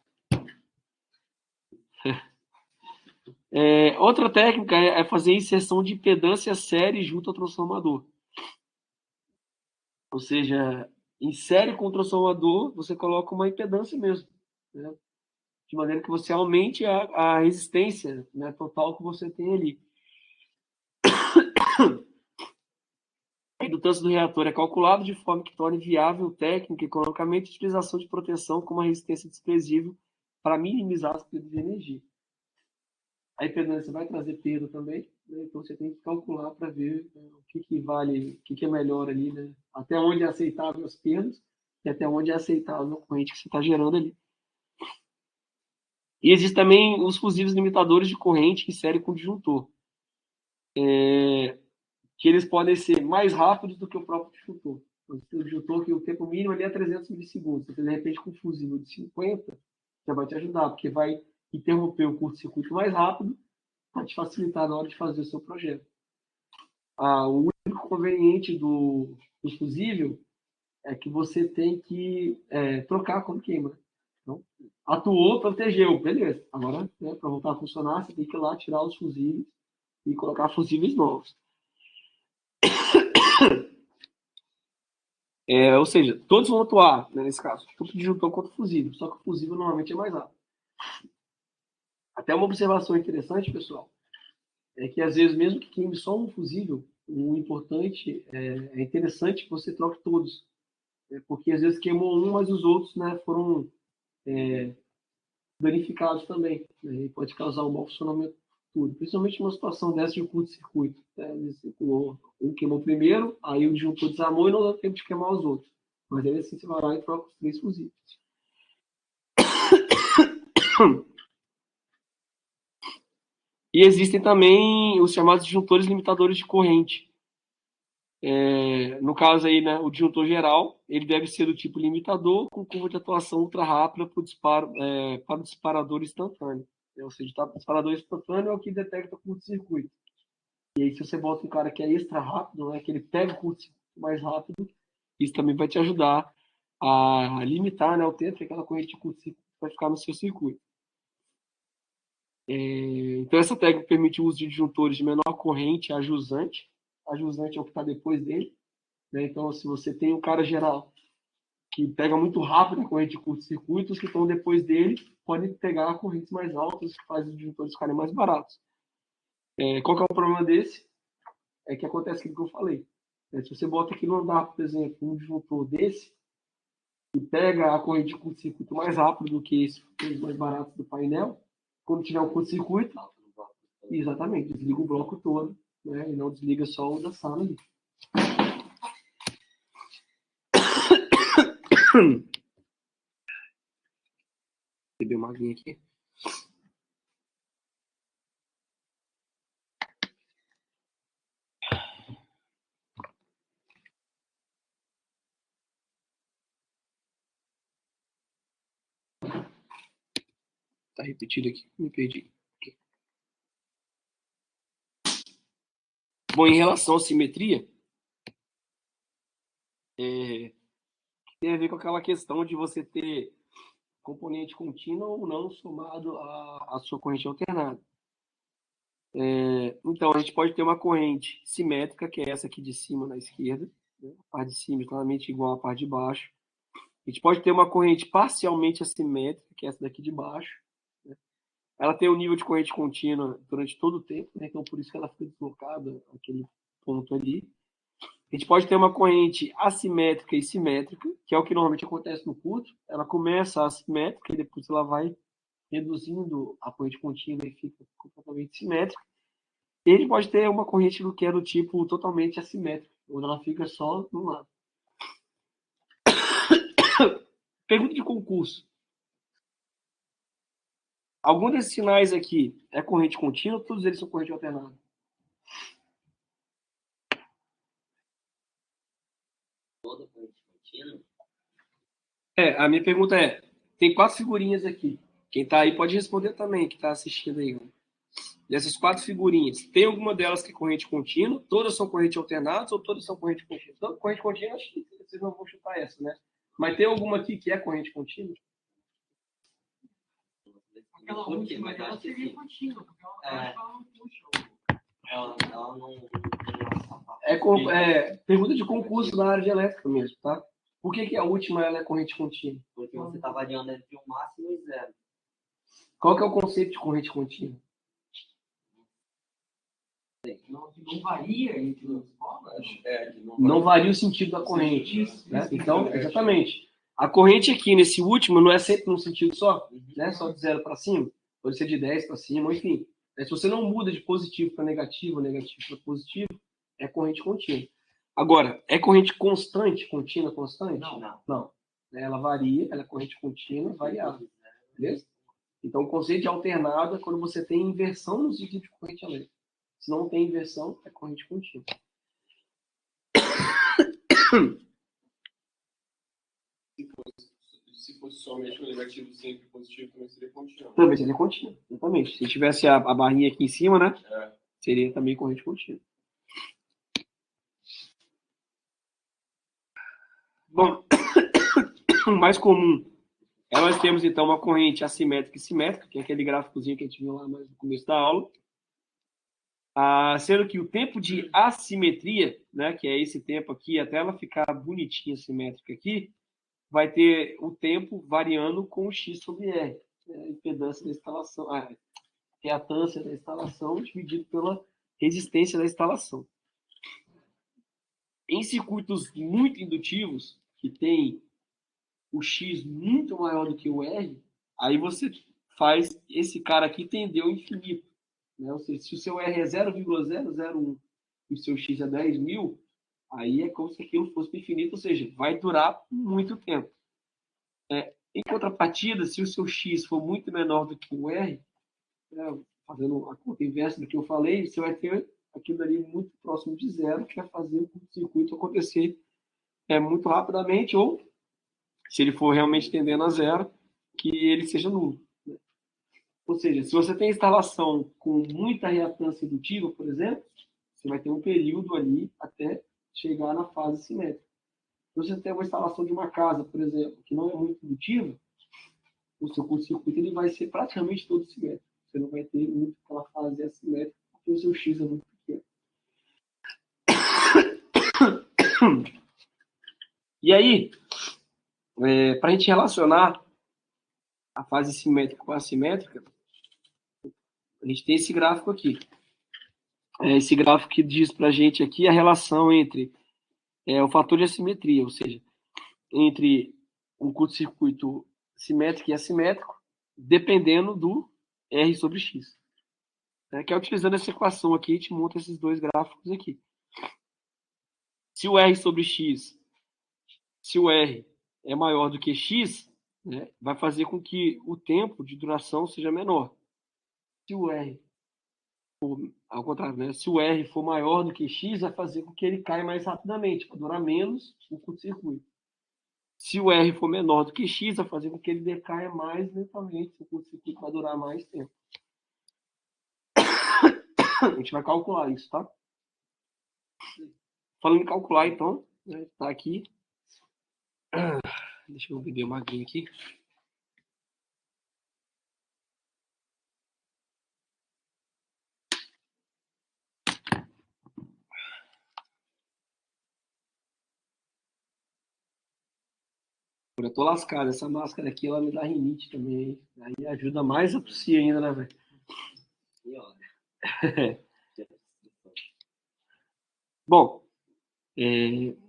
Outra técnica é fazer inserção de impedância série junto ao transformador. Ou seja, insere com o transformador, você coloca uma impedância mesmo, né? De maneira que você aumente a resistência, né, total que você tem ali. A indutância do reator é calculada de forma que torne viável técnica e economicamente a utilização de proteção com uma resistência desprezível para minimizar as perdas de energia. A impedância vai trazer perda também, né? Então você tem que calcular para ver, né, o que vale, o que é melhor ali, né? Até onde é aceitável as perdas e até onde é aceitável a corrente que você está gerando ali. E existe também os fusíveis limitadores de corrente que servem com disjuntor, que eles podem ser mais rápidos do que o próprio disjuntor. Então, o disjuntor, que o tempo mínimo ali é 300 milissegundos. Você, de repente, com um fusível de 50, já vai te ajudar, porque vai interromper o curto-circuito mais rápido para te facilitar na hora de fazer o seu projeto. O único conveniente do fusível é que você tem que trocar quando queima. Então, atuou, protegeu, beleza. Agora, né, para voltar a funcionar, você tem que ir lá tirar os fusíveis e colocar fusíveis novos. Ou seja, todos vão atuar, né, nesse caso, tanto o disjuntor quanto o fusível, só que o fusível normalmente é mais rápido. Até uma observação interessante, pessoal, é que às vezes, mesmo que queime só um fusível, o importante é interessante que você troque todos, porque às vezes queimou um, mas os outros, né, foram danificados também, né, e pode causar um mau funcionamento futuro, principalmente numa situação dessa de curto-circuito. Né, um queimou primeiro, aí o disjuntor desarmou e não deu tempo de queimar os outros. Mas aí assim você vai lá e troca os 3 fusíveis. E existem também os chamados disjuntores limitadores de corrente. No caso aí, né, o disjuntor geral, ele deve ser do tipo limitador com curva de atuação ultra rápida para o disparador instantâneo. Ou seja, o disparador instantâneo é o que detecta o curto-circuito. E aí, se você bota um cara que é extra rápido, né, que ele pega o curto-circuito mais rápido, isso também vai te ajudar a limitar, né, o tempo que aquela corrente de curto-circuito vai ficar no seu circuito. Então, essa técnica permite o uso de disjuntores de menor corrente a jusante. A jusante é o que está depois dele. Né? Então, se você tem um cara geral que pega muito rápido a corrente de curto-circuito, os que estão depois dele podem pegar correntes mais altas, que fazem os disjuntores ficarem mais baratos. Qual que é o problema desse? É que acontece aquilo que eu falei. Se você bota aqui no andar, por exemplo, um disjuntor desse, e pega a corrente de curto-circuito mais rápido do que esses mais baratos do painel, quando tiver um curto-circuito, exatamente, desliga o bloco todo, né, e não desliga só o da sala ali. Beber uma aguinha aqui. Tá repetido aqui, me perdi. Aqui. Bom, em relação à simetria, tem a ver com aquela questão de você ter componente contínuo ou não somado à sua corrente alternada. Então, a gente pode ter uma corrente simétrica, que é essa aqui de cima na esquerda, né? A parte de cima é claramente igual à parte de baixo. A gente pode ter uma corrente parcialmente assimétrica, que é essa daqui de baixo. Né? Ela tem um nível de corrente contínua durante todo o tempo, né? Então por isso que ela fica deslocada aquele ponto ali. A gente pode ter uma corrente assimétrica e simétrica, que é o que normalmente acontece no curto. Ela começa assimétrica e depois ela vai reduzindo a corrente contínua e fica completamente simétrica. E a gente pode ter uma corrente que é do tipo totalmente assimétrica, onde ela fica só de um lado. Pergunta de concurso. Algum desses sinais aqui é corrente contínua ou todos eles são corrente alternada? toda corrente contínua? A minha pergunta é, tem 4 figurinhas aqui. Quem tá aí pode responder também, que tá assistindo aí. Dessas 4 figurinhas, tem alguma delas que é corrente contínua? Todas são corrente alternadas ou todas são corrente contínua? Então, corrente contínua, acho que vocês não vão chutar essa, né? Mas tem alguma aqui que é corrente contínua? Aquela última, mas ela seria contínua, porque ela não puxa. Ela não Pergunta de concurso na área de elétrica mesmo, tá? Por que a última ela é corrente contínua? Porque você está variando entre o máximo e zero. Qual que é o conceito de corrente contínua? Não varia entre os polos? Não varia o sentido da corrente. Né? Então, exatamente. A corrente aqui, nesse último, não é sempre num sentido só, né? Só de 0 para cima. Pode ser de 10 para cima, enfim. Se você não muda de positivo para negativo, negativo para positivo, é corrente contínua. Agora, é corrente constante, contínua, constante? Não. Ela varia, ela é corrente contínua, variável. Beleza? Então, o conceito de alternado é quando você tem inversão no sentido de corrente elétrica. Se não tem inversão, é corrente contínua. Se fosse somente o negativo sempre positivo, também seria contínua. Também seria contínua, exatamente. Se tivesse a barrinha aqui em cima, né? Seria também corrente contínua. Bom, o mais comum é nós temos, então, uma corrente assimétrica e simétrica, que é aquele gráficozinho que a gente viu lá mais no começo da aula. Sendo que o tempo de assimetria, né, que é esse tempo aqui, até ela ficar bonitinha, simétrica aqui, vai ter o tempo variando com x sobre r, né, a impedância da instalação, a reatância da instalação dividido pela resistência da instalação. Em circuitos muito indutivos, que tem o x muito maior do que o r, aí você faz esse cara aqui tender ao infinito. Né? Ou seja, se o seu R é 0,001 e o seu X é 10.000, aí é como se aquilo fosse infinito, ou seja, vai durar muito tempo. Em contrapartida, se o seu X for muito menor do que o R, fazendo a conta inversa do que eu falei, você vai ter aquilo ali muito próximo de zero, que vai fazer o circuito acontecer muito rapidamente, ou, se ele for realmente tendendo a zero, que ele seja nulo. Ou seja, se você tem instalação com muita reatância indutiva, por exemplo, você vai ter um período ali até chegar na fase simétrica. Se você tem uma instalação de uma casa, por exemplo, que não é muito indutiva, o seu curto-circuito ele vai ser praticamente todo simétrico. Você não vai ter muito aquela fase assimétrica, porque o seu X é muito pequeno. E aí, para a gente relacionar a fase simétrica com a assimétrica, a gente tem esse gráfico aqui. Esse gráfico que diz para a gente aqui a relação entre o fator de assimetria, ou seja, entre um curto-circuito simétrico e assimétrico, dependendo do R sobre X. Que é utilizando essa equação aqui, a gente monta esses dois gráficos aqui. Se o R sobre X, se o R é maior do que X, né, vai fazer com que o tempo de duração seja menor. Se o R ao contrário, né? Se o R for maior do que X, vai fazer com que ele caia mais rapidamente, para durar menos o curto-circuito. Se o R for menor do que X, vai fazer com que ele decaia mais lentamente, o curto-circuito vai durar mais tempo. A gente vai calcular isso, tá? Falando em calcular, então, né, tá aqui. Deixa eu beber uma aguinha aqui. Eu tô lascado. Essa máscara aqui, ela me dá rinite também. Aí ajuda mais a tossir ainda, né, velho? Bom,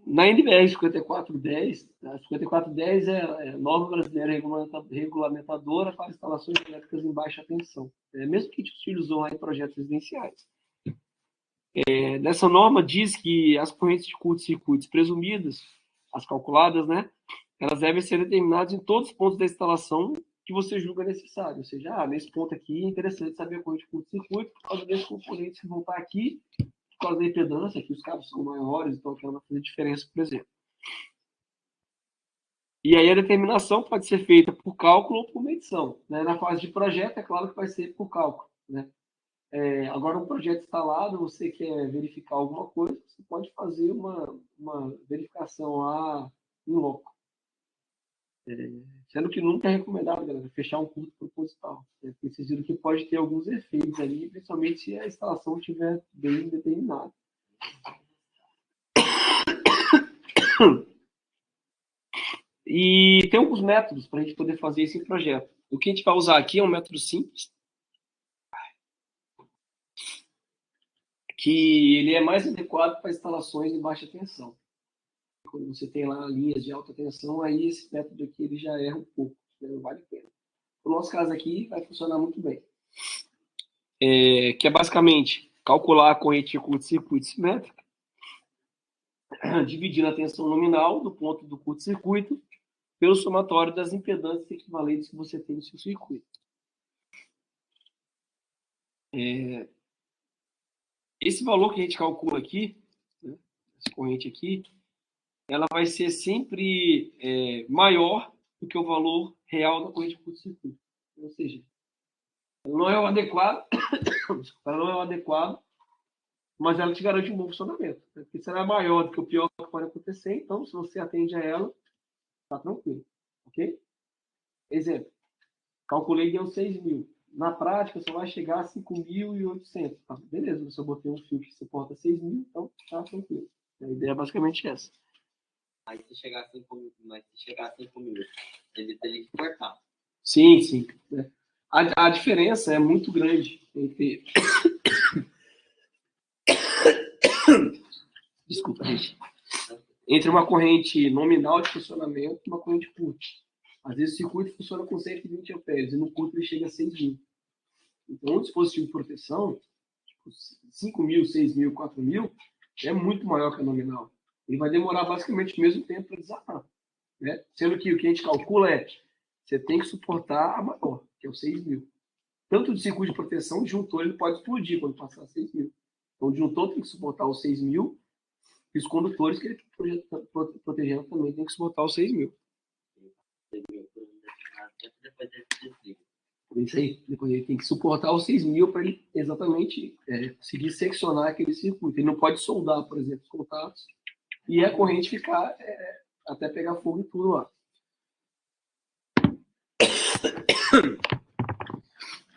na NBR 5410, a 5410 é a norma brasileira regulamentadora para instalações elétricas em baixa tensão. Mesmo que a gente utilizou em projetos residenciais. Nessa norma diz que as correntes de curto-circuitos presumidas, as calculadas, né, elas devem ser determinadas em todos os pontos da instalação que você julga necessário. Ou seja, nesse ponto aqui é interessante saber a corrente de curto-circuito por causa desses componentes que vão estar aqui, por causa da impedância, que os cabos são maiores, então aquela vai fazer diferença, por exemplo. E aí a determinação pode ser feita por cálculo ou por medição, né? Na fase de projeto, é claro que vai ser por cálculo, né? Agora, um projeto instalado, você quer verificar alguma coisa, você pode fazer uma verificação lá em loco. Sendo que nunca é recomendado, galera, fechar um curto proposital. Porque vocês viram que pode ter alguns efeitos ali, principalmente se a instalação estiver bem determinada. E tem alguns métodos para a gente poder fazer esse projeto. O que a gente vai usar aqui é um método simples, que ele é mais adequado para instalações de baixa tensão. Quando você tem lá linhas de alta tensão, aí esse método aqui ele já erra um pouco, né? Não vale a pena. No nosso caso aqui, vai funcionar muito bem. Que é basicamente calcular a corrente de curto-circuito simétrica, dividindo a tensão nominal do ponto do curto-circuito pelo somatório das impedâncias equivalentes que você tem no seu circuito. Esse valor que a gente calcula aqui, né, essa corrente aqui, ela vai ser sempre maior do que o valor real da corrente de curto-circuito. Ou seja, ela não é o adequado, ela não é o adequado, mas ela te garante um bom funcionamento. Né? Porque será maior do que o pior que pode acontecer, então se você atende a ela, tá tranquilo. Ok? Exemplo, calculei deu 6 mil. Na prática, você vai chegar a 5.800. Tá? Beleza, se eu botei um fio que suporta 6 mil, então tá tranquilo. A ideia é basicamente essa. Aí se chegar a 5 mil, ele teria que cortar. Sim, sim. A diferença é muito grande entre... Desculpa, gente. Entre uma corrente nominal de funcionamento e uma corrente curta. Às vezes o circuito funciona com 120 amperes e no curto ele chega a 6 mil. Então, um dispositivo de proteção, tipo 5 mil, 6 mil, 4 mil, é muito maior que a nominal. Ele vai demorar basicamente o mesmo tempo para desatar. Né? Sendo que o que a gente calcula você tem que suportar a maior, que é o 6 mil. Tanto de circuito de proteção, o disjuntor ele pode explodir quando passar 6 mil. Então, o disjuntor tem que suportar os 6 mil e os condutores que ele está protegendo também tem que suportar os 6 mil. Depois ele desliga. Isso aí. Depois ele tem que suportar os 6 mil para ele exatamente conseguir seccionar aquele circuito. Ele não pode soldar, por exemplo, os contatos e a corrente ficar até pegar fogo e tudo lá.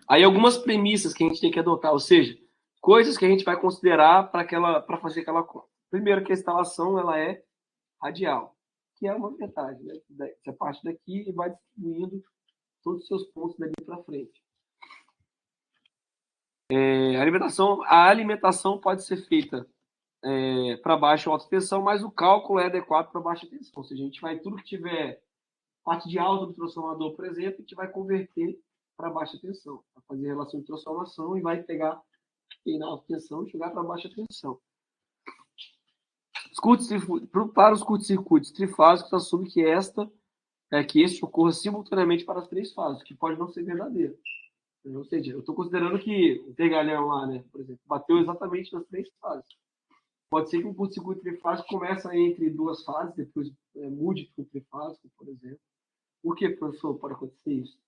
Aí algumas premissas que a gente tem que adotar, ou seja, coisas que a gente vai considerar para fazer aquela conta. Primeiro que a instalação ela é radial, que é uma metade, né? Essa parte daqui vai distribuindo todos os seus pontos dali para frente. A alimentação pode ser feita para baixa ou alta tensão, mas o cálculo é adequado para baixa tensão. Ou seja, a gente vai tudo que tiver parte de alta do transformador, por exemplo, a gente vai converter para baixa tensão, para fazer relação de transformação e vai pegar quem na alta tensão e jogar para baixa tensão. Para os curtos-circuitos trifásicos, assume que este ocorra simultaneamente para as 3 fases, que pode não ser verdadeiro. Ou seja, eu estou considerando que o tergalhão lá, né, por exemplo, bateu exatamente nas 3 fases. Pode ser que um curto-circuito trifásico comece entre 2 fases, depois mude para um trifásico, por exemplo. Por que, professor, pode acontecer isso?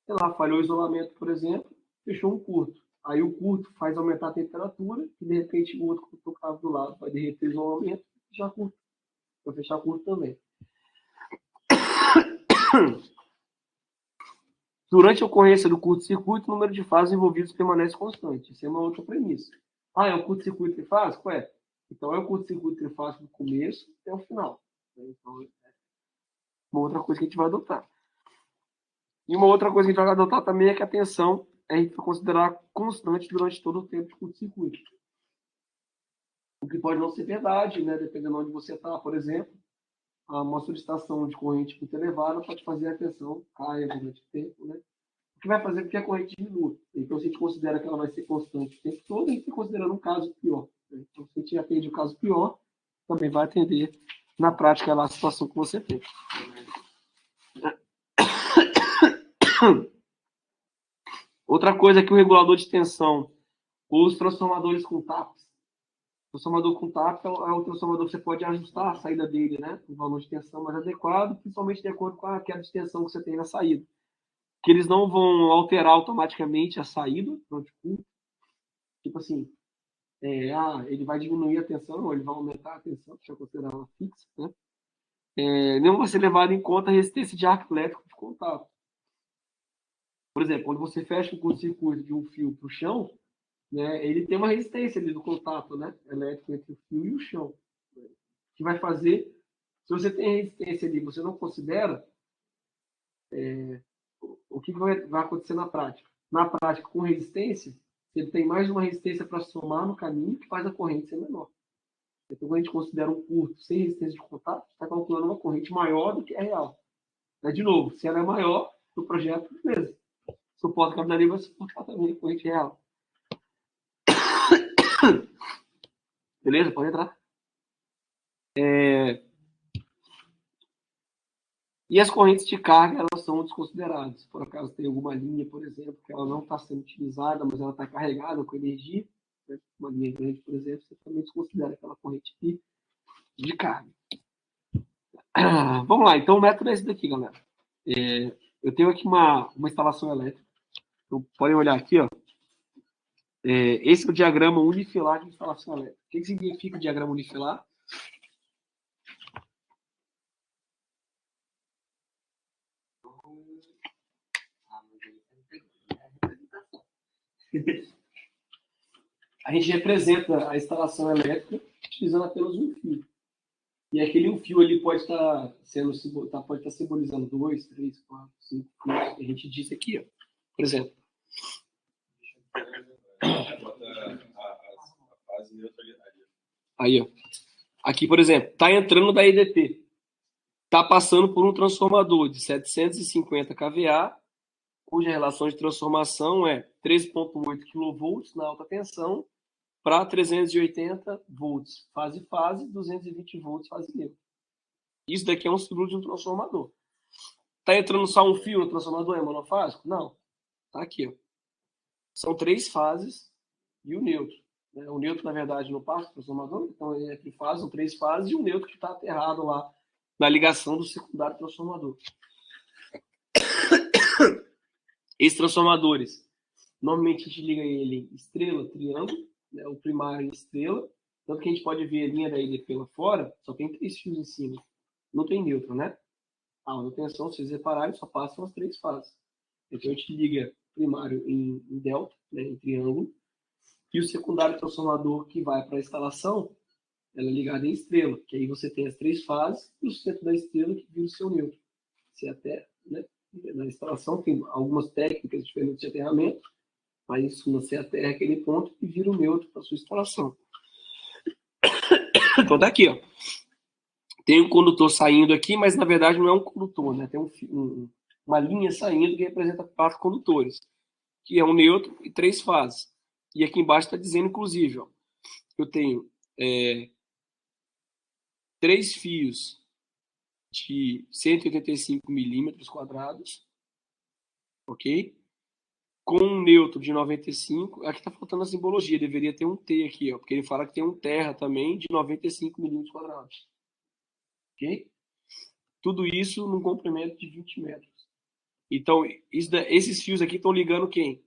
Sei lá, falhou o isolamento, por exemplo, fechou um curto. Aí o curto faz aumentar a temperatura e, de repente, o outro que estava do lado vai derreter o isolamento e fechar curto. Vai fechar curto também. Durante a ocorrência do curto-circuito, o número de fases envolvidas permanece constante. Isso é uma outra premissa. É um curto-circuito trifásico? Então, é o curto-circuito trifásico do começo até o final. Então, uma outra coisa que a gente vai adotar. E uma outra coisa que a gente vai adotar também é que a tensão a gente vai considerar constante durante todo o tempo de curto-circuito. O que pode não ser verdade, né? Dependendo de onde você está, por exemplo, uma solicitação de corrente muito elevada pode fazer a tensão caia durante o tempo, né? O que vai fazer com que a corrente diminua. Então, se a gente considera que ela vai ser constante o tempo todo, a gente está considerando um caso pior. Né? Então, se a gente atende o caso pior, também vai atender, na prática, a situação que você tem. Outra coisa é que o regulador de tensão, os transformadores com tapas, Transformador contábil é o transformador que você pode ajustar a saída dele, né? O valor de tensão mais adequado, principalmente de acordo com a queda de tensão que você tem na saída. Que eles não vão alterar automaticamente a saída, tipo assim, ele vai diminuir a tensão, ou ele vai aumentar a tensão, que é considerada ela fixa, né? Não vai ser levado em conta a resistência de arco elétrico de contato. Por exemplo, quando você fecha um curto-circuito de um fio para o chão, né, ele tem uma resistência ali do contato, né, elétrico entre o fio e o chão. Que vai fazer, se você tem resistência ali, você não considera, o que vai acontecer na prática? Na prática, com resistência, ele tem mais uma resistência para somar no caminho que faz a corrente ser menor. Então, quando a gente considera um curto sem resistência de contato, está calculando uma corrente maior do que a real. Mas, de novo, se ela é maior do projeto, beleza. Suporta a capilaria vai suportar também a corrente real. Beleza? Pode entrar. E as correntes de carga, elas são desconsideradas. Por acaso tem alguma linha, por exemplo, que ela não está sendo utilizada, mas ela está carregada com energia, né? Uma linha grande, por exemplo, você também desconsidera aquela corrente de carga. Vamos lá, então o método é esse daqui, galera. Eu tenho aqui uma instalação elétrica. Então, podem olhar aqui, ó. Esse é o diagrama unifilar de instalação elétrica. O que significa o diagrama unifilar? A gente representa a instalação elétrica utilizando apenas um fio. E aquele um fio ali pode estar simbolizando 2, 3, 4, 5 fios que a gente disse aqui, ó. Por exemplo. Aí, ó. Aqui, por exemplo, está entrando da EDP. Está passando por um transformador de 750 kVA, cuja relação de transformação é 13,8 kV na alta tensão para 380 volts fase-fase, 220 volts fase neutra. Isso daqui é um estudo de um transformador. Está entrando só um fio no transformador, é monofásico? Não. Está aqui, ó. São 3 fases e o neutro. O neutro, na verdade, não passa o transformador, então ele é trifase, são 3 fases, e o neutro que está aterrado lá na ligação do secundário transformador. Esses transformadores, normalmente a gente liga ele em estrela, triângulo, né, o primário em estrela, tanto que a gente pode ver a linha da EDP lá fora, só tem 3 fios em cima. Não tem neutro, né? A alta tensão, se vocês repararem, só passam as 3 fases. Então a gente liga primário em delta, né, em triângulo, e o secundário transformador que vai para a instalação, ela é ligada em estrela, que aí você tem as 3 fases e o centro da estrela que vira o seu neutro. Se até, né, na instalação tem algumas técnicas diferentes de aterramento, mas em suma você aterra aquele ponto e vira o neutro para a sua instalação. Então tá aqui, ó. Tem um condutor saindo aqui, mas na verdade não é um condutor, né? Tem uma linha saindo que representa 4 condutores, que é um neutro e 3 fases. E aqui embaixo está dizendo, inclusive, ó, eu tenho 3 fios de 185 milímetros quadrados, ok? Com um neutro de 95, aqui está faltando a simbologia, deveria ter um T aqui, ó, porque ele fala que tem um terra também de 95 milímetros quadrados, ok? Tudo isso num comprimento de 20 metros. Então, esses fios aqui estão ligando quem?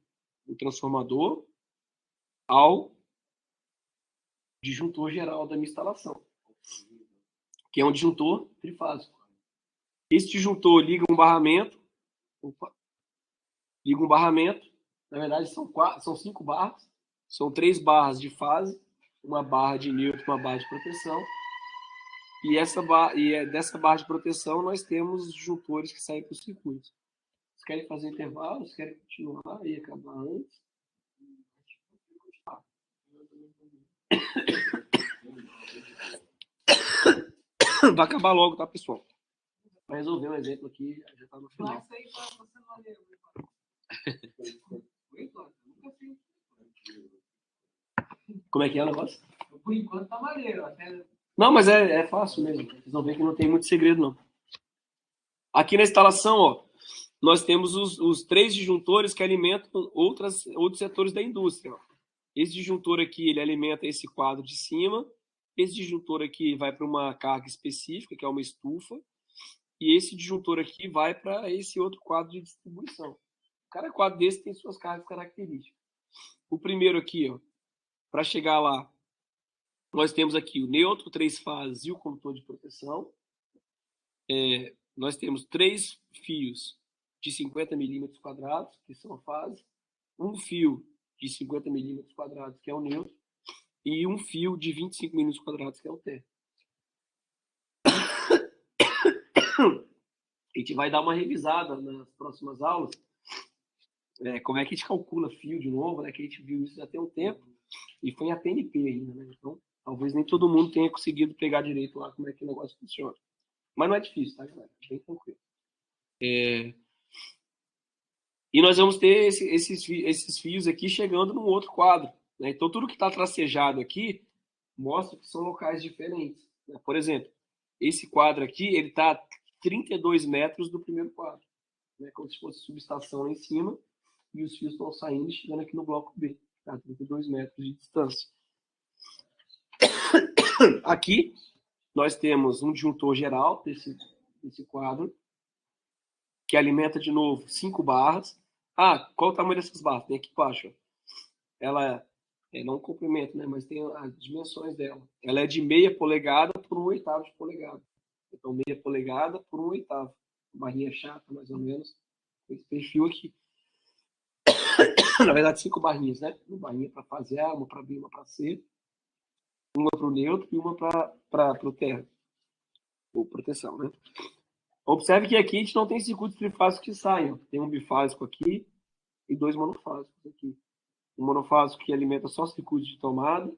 O transformador ao disjuntor geral da minha instalação, que é um disjuntor trifásico. Esse disjuntor liga um barramento, na verdade são 5 barras, são 3 barras de fase, uma barra de neutro, uma barra de proteção, e dessa barra de proteção nós temos os disjuntores que saem para os circuitos. Vocês querem fazer intervalo? Vocês querem continuar e acabar antes? Vai acabar logo, tá, pessoal? Vai resolver um exemplo aqui, já tá no final. Como é que é o negócio? Por enquanto tá maneiro. Não, mas é fácil mesmo. Vocês vão ver que não tem muito segredo, não. Aqui na instalação, ó, nós temos os 3 disjuntores que alimentam outros setores da indústria. Ó. Esse disjuntor aqui, ele alimenta esse quadro de cima. Esse disjuntor aqui vai para uma carga específica, que é uma estufa. E esse disjuntor aqui vai para esse outro quadro de distribuição. Cada quadro desse tem suas cargas características. O primeiro aqui, ó, para chegar lá, nós temos aqui o neutro, 3 fases e o condutor de proteção. Nós temos 3 fios de 50 milímetros quadrados, que são a fase. Um fio de 50 milímetros quadrados, que é o neutro. E um fio de 25 milímetros quadrados, que é o térmico. A gente vai dar uma revisada nas próximas aulas. Como é que a gente calcula fio de novo, né? Que a gente viu isso já tem um tempo. E foi em ATNP ainda, né? Então, talvez nem todo mundo tenha conseguido pegar direito lá como é que o negócio funciona. Mas não é difícil, tá, galera? Bem tranquilo. E nós vamos ter esses fios aqui chegando num outro quadro, né? Então, tudo que está tracejado aqui mostra que são locais diferentes, né? Por exemplo, esse quadro aqui, ele está 32 metros do primeiro quadro, né? Como se fosse subestação lá em cima, e os fios estão saindo e chegando aqui no bloco B, tá? 32 metros de distância. Aqui, nós temos um disjuntor geral desse quadro, que alimenta, de novo, 5 barras. Qual o tamanho dessas barras? Tem aqui embaixo. Ela não o comprimento, né? Mas tem as dimensões dela. Ela é de 0,5 polegada por 1/8 de polegada. Então, 0,5 polegada por 1/8. Barrinha chata, mais ou menos. Esse perfil aqui. Na verdade, 5 barrinhas, né? Uma barrinha para fase A, uma para B, uma para C. Uma para o neutro e uma para o terra. Ou proteção, né? Observe que aqui a gente não tem circuitos trifásicos que saiam. Tem um bifásico aqui e 2 monofásicos aqui. Um monofásico que alimenta só circuitos de tomada,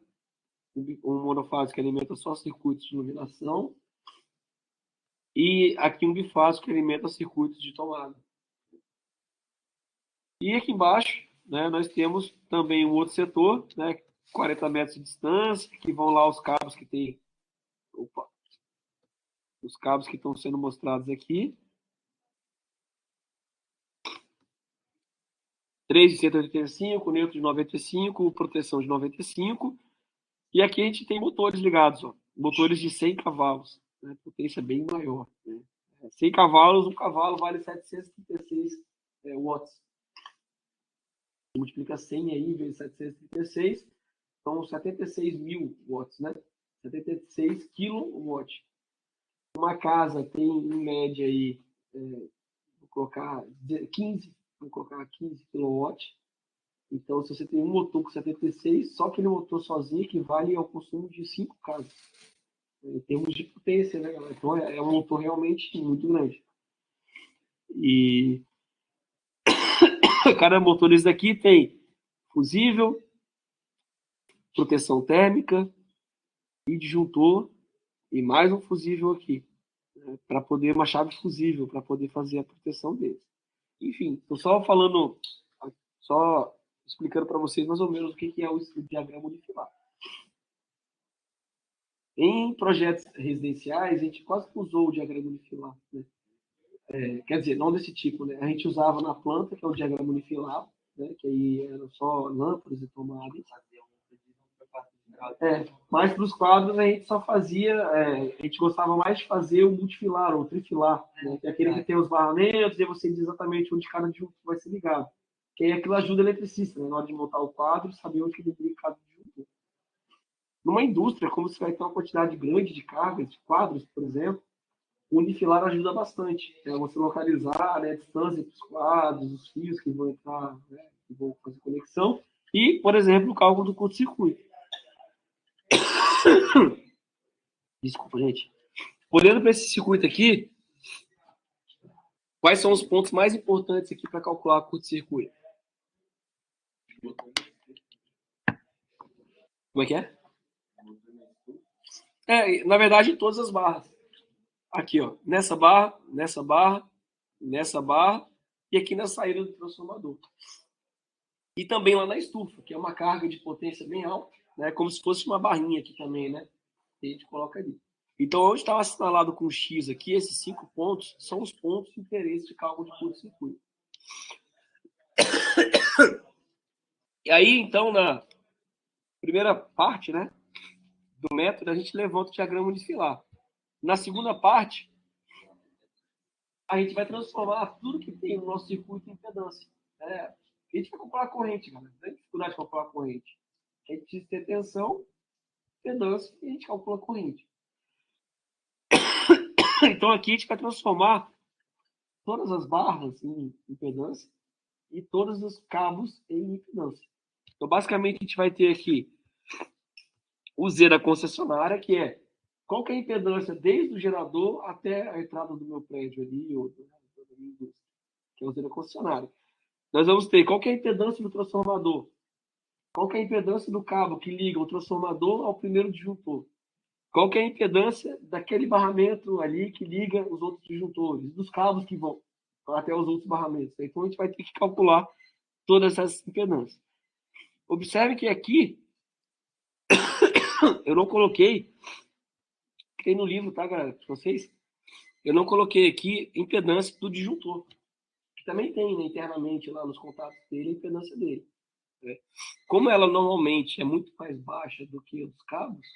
um monofásico que alimenta só circuitos de iluminação, e aqui um bifásico que alimenta circuitos de tomada. E aqui embaixo, né, nós temos também um outro setor, né, 40 metros de distância, que vão lá os cabos que tem. Os cabos que estão sendo mostrados aqui. 3 de 185, neutro de 95, proteção de 95. E aqui a gente tem motores ligados, ó, motores de 100 cavalos, né, potência bem maior. Né? 100 cavalos, um cavalo vale 736 watts. Multiplica 100 aí vezes 736, são 76 mil watts, né? 76 quilowatts. Uma casa tem, em média, aí, vou colocar 15 quilowatts. Então, se você tem um motor com 76, só aquele motor sozinho equivale ao consumo de 5 casas. Em termos de potência, né, galera? Então, é um motor realmente muito grande. E cada motor desse daqui tem fusível, proteção térmica e disjuntor, e mais um fusível aqui, né, para poder, uma chave fusível, para poder fazer a proteção deles. Enfim, estou só explicando para vocês mais ou menos o que é o diagrama unifilar. Em projetos residenciais, a gente quase usou o diagrama unifilar, né? Quer dizer, não desse tipo, né? A gente usava na planta, que é o diagrama unifilar, né? Que aí eram só lâmpadas e tomadas. Mas para os quadros a gente só fazia, a gente gostava mais de fazer o multifilar ou o trifilar, né? Que é aquele que tem os barramentos e você diz exatamente onde cada disjuntor vai ser ligado. Que aí aquilo ajuda o eletricista, né? Na hora de montar o quadro, saber onde ele liga cada disjuntor. Numa indústria, como você vai ter uma quantidade grande de cargas, de quadros, por exemplo, o unifilar ajuda bastante. Você localizar, né, a distância entre os quadros, os fios que vão entrar, né, que vão fazer conexão, e, por exemplo, o cálculo do curto-circuito. Desculpa, gente. Olhando para esse circuito aqui, quais são os pontos mais importantes aqui para calcular curto-circuito? Como é que é? Na verdade, em todas as barras. Aqui, ó, nessa barra, nessa barra, nessa barra e aqui na saída do transformador. E também lá na estufa, que é uma carga de potência bem alta, né? Como se fosse uma barrinha aqui também, né? E a gente coloca ali. Então, onde estava assinalado com X aqui, esses 5 pontos são os pontos de interesse de cálculo de curto-circuito. E aí, então, primeira parte, né, do método, a gente levanta o diagrama unifilar. Na segunda parte, a gente vai transformar tudo que tem no nosso circuito em impedância. A gente vai calcular a corrente, galera. Não tem dificuldade de calcular a corrente. A gente precisa ter tensão, impedância, e a gente calcula a corrente. Então, aqui a gente vai transformar todas as barras em impedância e todos os cabos em impedância. Então, basicamente, a gente vai ter aqui o Z da concessionária, que é qual que é a impedância desde o gerador até a entrada do meu prédio ali, ou da minha indústria, que é o Z da concessionária. Nós vamos ter qual que é a impedância do transformador, qual que é a impedância do cabo que liga o transformador ao primeiro disjuntor, qual que é a impedância daquele barramento ali que liga os outros disjuntores, dos cabos que vão até os outros barramentos. Então, a gente vai ter que calcular todas essas impedâncias. Observe que aqui eu não coloquei, tem no livro, tá, galera, para vocês? Eu não coloquei aqui impedância do disjuntor, que também tem, né, internamente lá nos contatos dele, a impedância dele. Né? Como ela normalmente é muito mais baixa do que os cabos,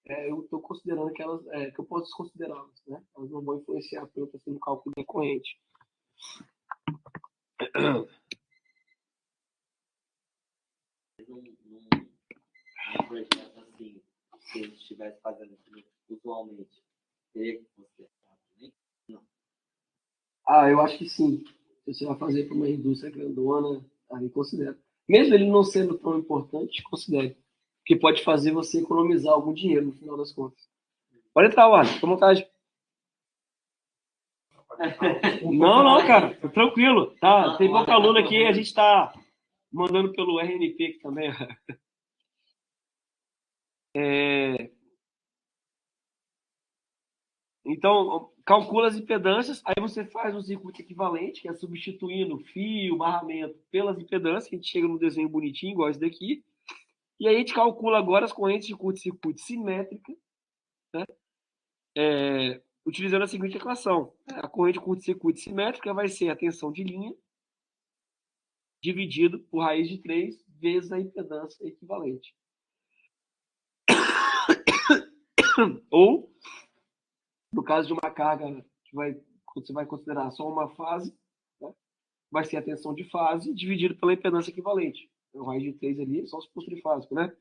eu estou considerando que elas, que eu posso desconsiderá-las, né? Elas não vão influenciar tanto assim no cálculo da corrente. Num projeto assim, se a gente estivesse fazendo usualmente, teria que considerar também? Não. Eu acho que sim. Se você vai fazer para uma indústria grandona, aí considera. Mesmo ele não sendo tão importante, considere. Porque pode fazer você economizar algum dinheiro no final das contas. Pode entrar, Wally, fica à vontade. Não, cara, tranquilo. Tá, tem pouco aluno aqui, a gente está mandando pelo RNP aqui também. Então, calcula as impedâncias, aí você faz um circuito equivalente, que é substituindo fio, barramento pelas impedâncias, a gente chega no desenho bonitinho, igual esse daqui, e aí a gente calcula agora as correntes de curto-circuito simétrica, né? Utilizando a seguinte equação. A corrente de curto-circuito simétrica vai ser a tensão de linha dividido por raiz de 3 vezes a impedância equivalente. Ou, no caso de uma carga que você vai considerar só uma fase, né, vai ser a tensão de fase dividido pela impedância equivalente. Então, raiz de 3 ali é só o suposto trifásico, né?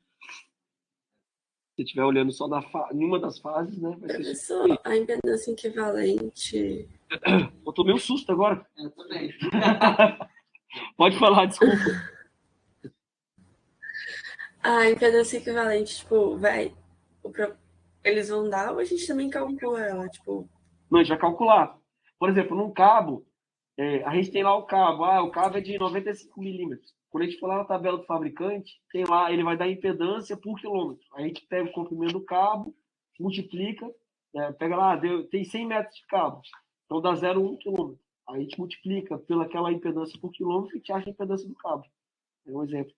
Se estiver olhando só em uma das fases, né? Vai ser Professor, a impedância equivalente. Eu tomei um susto agora. Eu também. Pode falar, desculpa. A impedância equivalente, tipo, eles vão dar ou a gente também calcula ela? Tipo, Não, a gente vai calcular. Por exemplo, num cabo, a gente tem lá o cabo. O cabo é de 95 milímetros. Quando a gente for lá na tabela do fabricante, tem lá, ele vai dar impedância por quilômetro. Aí a gente pega o comprimento do cabo, multiplica, pega lá, tem 100 metros de cabo. Então dá 0,1 quilômetro. Aí a gente multiplica pelaquela impedância por quilômetro e a gente acha a impedância do cabo. É um exemplo.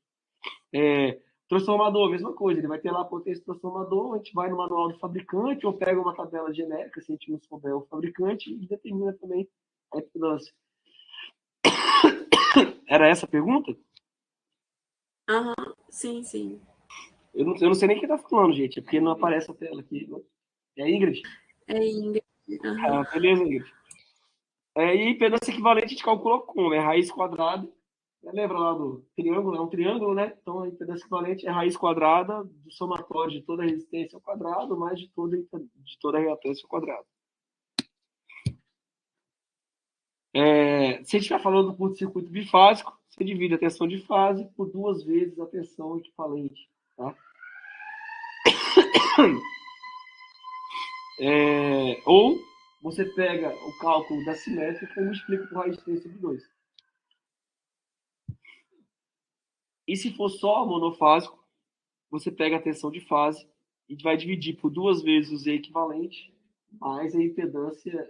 Transformador, mesma coisa. Ele vai ter lá a potência do transformador, a gente vai no manual do fabricante ou pega uma tabela genérica, se a gente não souber o fabricante, e determina também a impedância. Era essa a pergunta? sim. Eu não sei nem quem tá falando, gente. É porque não aparece a tela aqui. É a Ingrid? É Ingrid. Beleza, Ingrid. E impedância equivalente a gente calcula como? É raiz quadrada. Lembra lá do triângulo? É um triângulo, né? Então a impedância equivalente é raiz quadrada do somatório de toda a resistência ao quadrado mais de toda a reatância ao quadrado. Se a gente estiver falando do curto-circuito bifásico, você divide a tensão de fase por 2 vezes a tensão equivalente. Tá? Ou você pega o cálculo da simétrica e multiplica por raiz de 3 sobre 2. E se for só monofásico, você pega a tensão de fase e vai dividir por 2 vezes o Z equivalente mais a impedância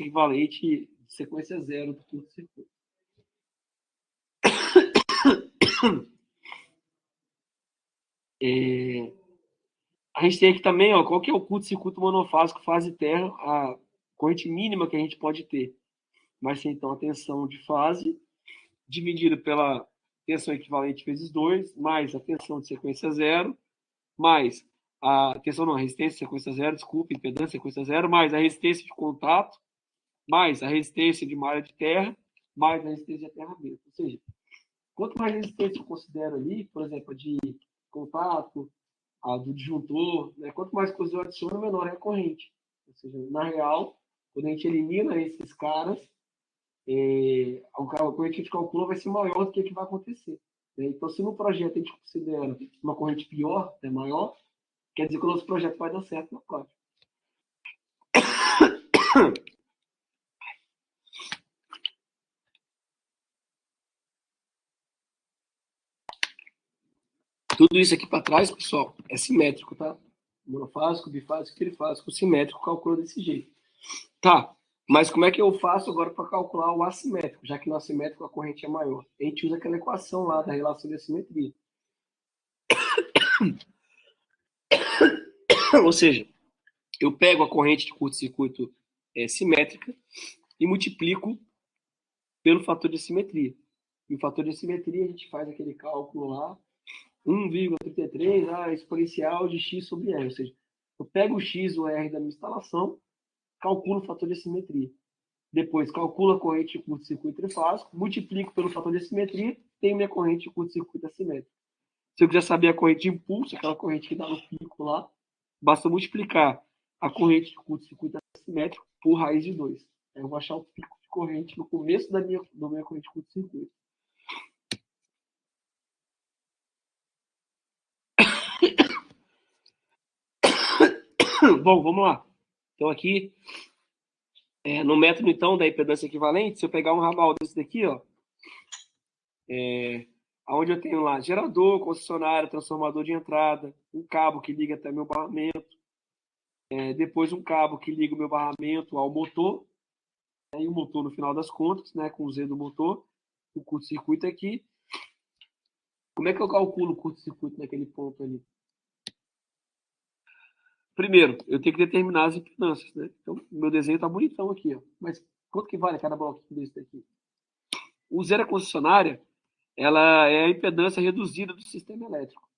equivalente de sequência zero do curto-circuito. A gente tem aqui também, qual que é o curto-circuito monofásico fase terra, a corrente mínima que a gente pode ter. Vai ser, então, a tensão de fase dividida pela tensão equivalente vezes 2, mais a tensão de sequência zero, mais a tensão não, a resistência de sequência zero, desculpa, impedância de sequência zero, mais a resistência de contato, mais a resistência de malha de terra, mais a resistência de aterramento. Ou seja, quanto mais resistência eu considero ali, por exemplo, a de contato, a do disjuntor, né? Quanto mais coisa eu adiciono, menor é a corrente. Ou seja, na real, quando a gente elimina esses caras, a corrente que a gente calcula vai ser maior do que vai acontecer. Né? Então, se no projeto a gente considera uma corrente pior, maior, quer dizer que o nosso projeto vai dar certo na prática. Tudo isso aqui para trás, pessoal, é simétrico, tá? Monofásico, bifásico, trifásico, simétrico, calcula desse jeito. Tá, mas como é que eu faço agora para calcular o assimétrico, já que no assimétrico a corrente é maior? A gente usa aquela equação lá da relação de assimetria. Ou seja, eu pego a corrente de curto-circuito simétrica e multiplico pelo fator de simetria. E o fator de simetria a gente faz aquele cálculo lá, 1,33 exponencial de x sobre r. Ou seja, eu pego o x, o r da minha instalação, calculo o fator de simetria. Depois calculo a corrente de curto-circuito trifásico, multiplico pelo fator de simetria, tenho minha corrente de curto-circuito assimétrico. Se eu quiser saber a corrente de impulso, aquela corrente que dá no pico lá, basta multiplicar a corrente de curto-circuito assimétrico por raiz de 2. Aí eu vou achar o pico de corrente no começo da minha corrente de curto-circuito. Bom, vamos lá. Então aqui, no método então da impedância equivalente, se eu pegar um ramal desse daqui, ó, onde eu tenho lá gerador, concessionária, transformador de entrada, um cabo que liga até meu barramento, depois um cabo que liga o meu barramento ao motor, e o motor no final das contas, né, com o Z do motor, o curto-circuito aqui. Como é que eu calculo o curto-circuito naquele ponto ali? Primeiro, eu tenho que determinar as impedâncias, né? Então, o meu desenho tá bonitão aqui, ó. Mas quanto que vale cada bloquinho desse daqui? O Z da concessionária, ela é a impedância reduzida do sistema elétrico.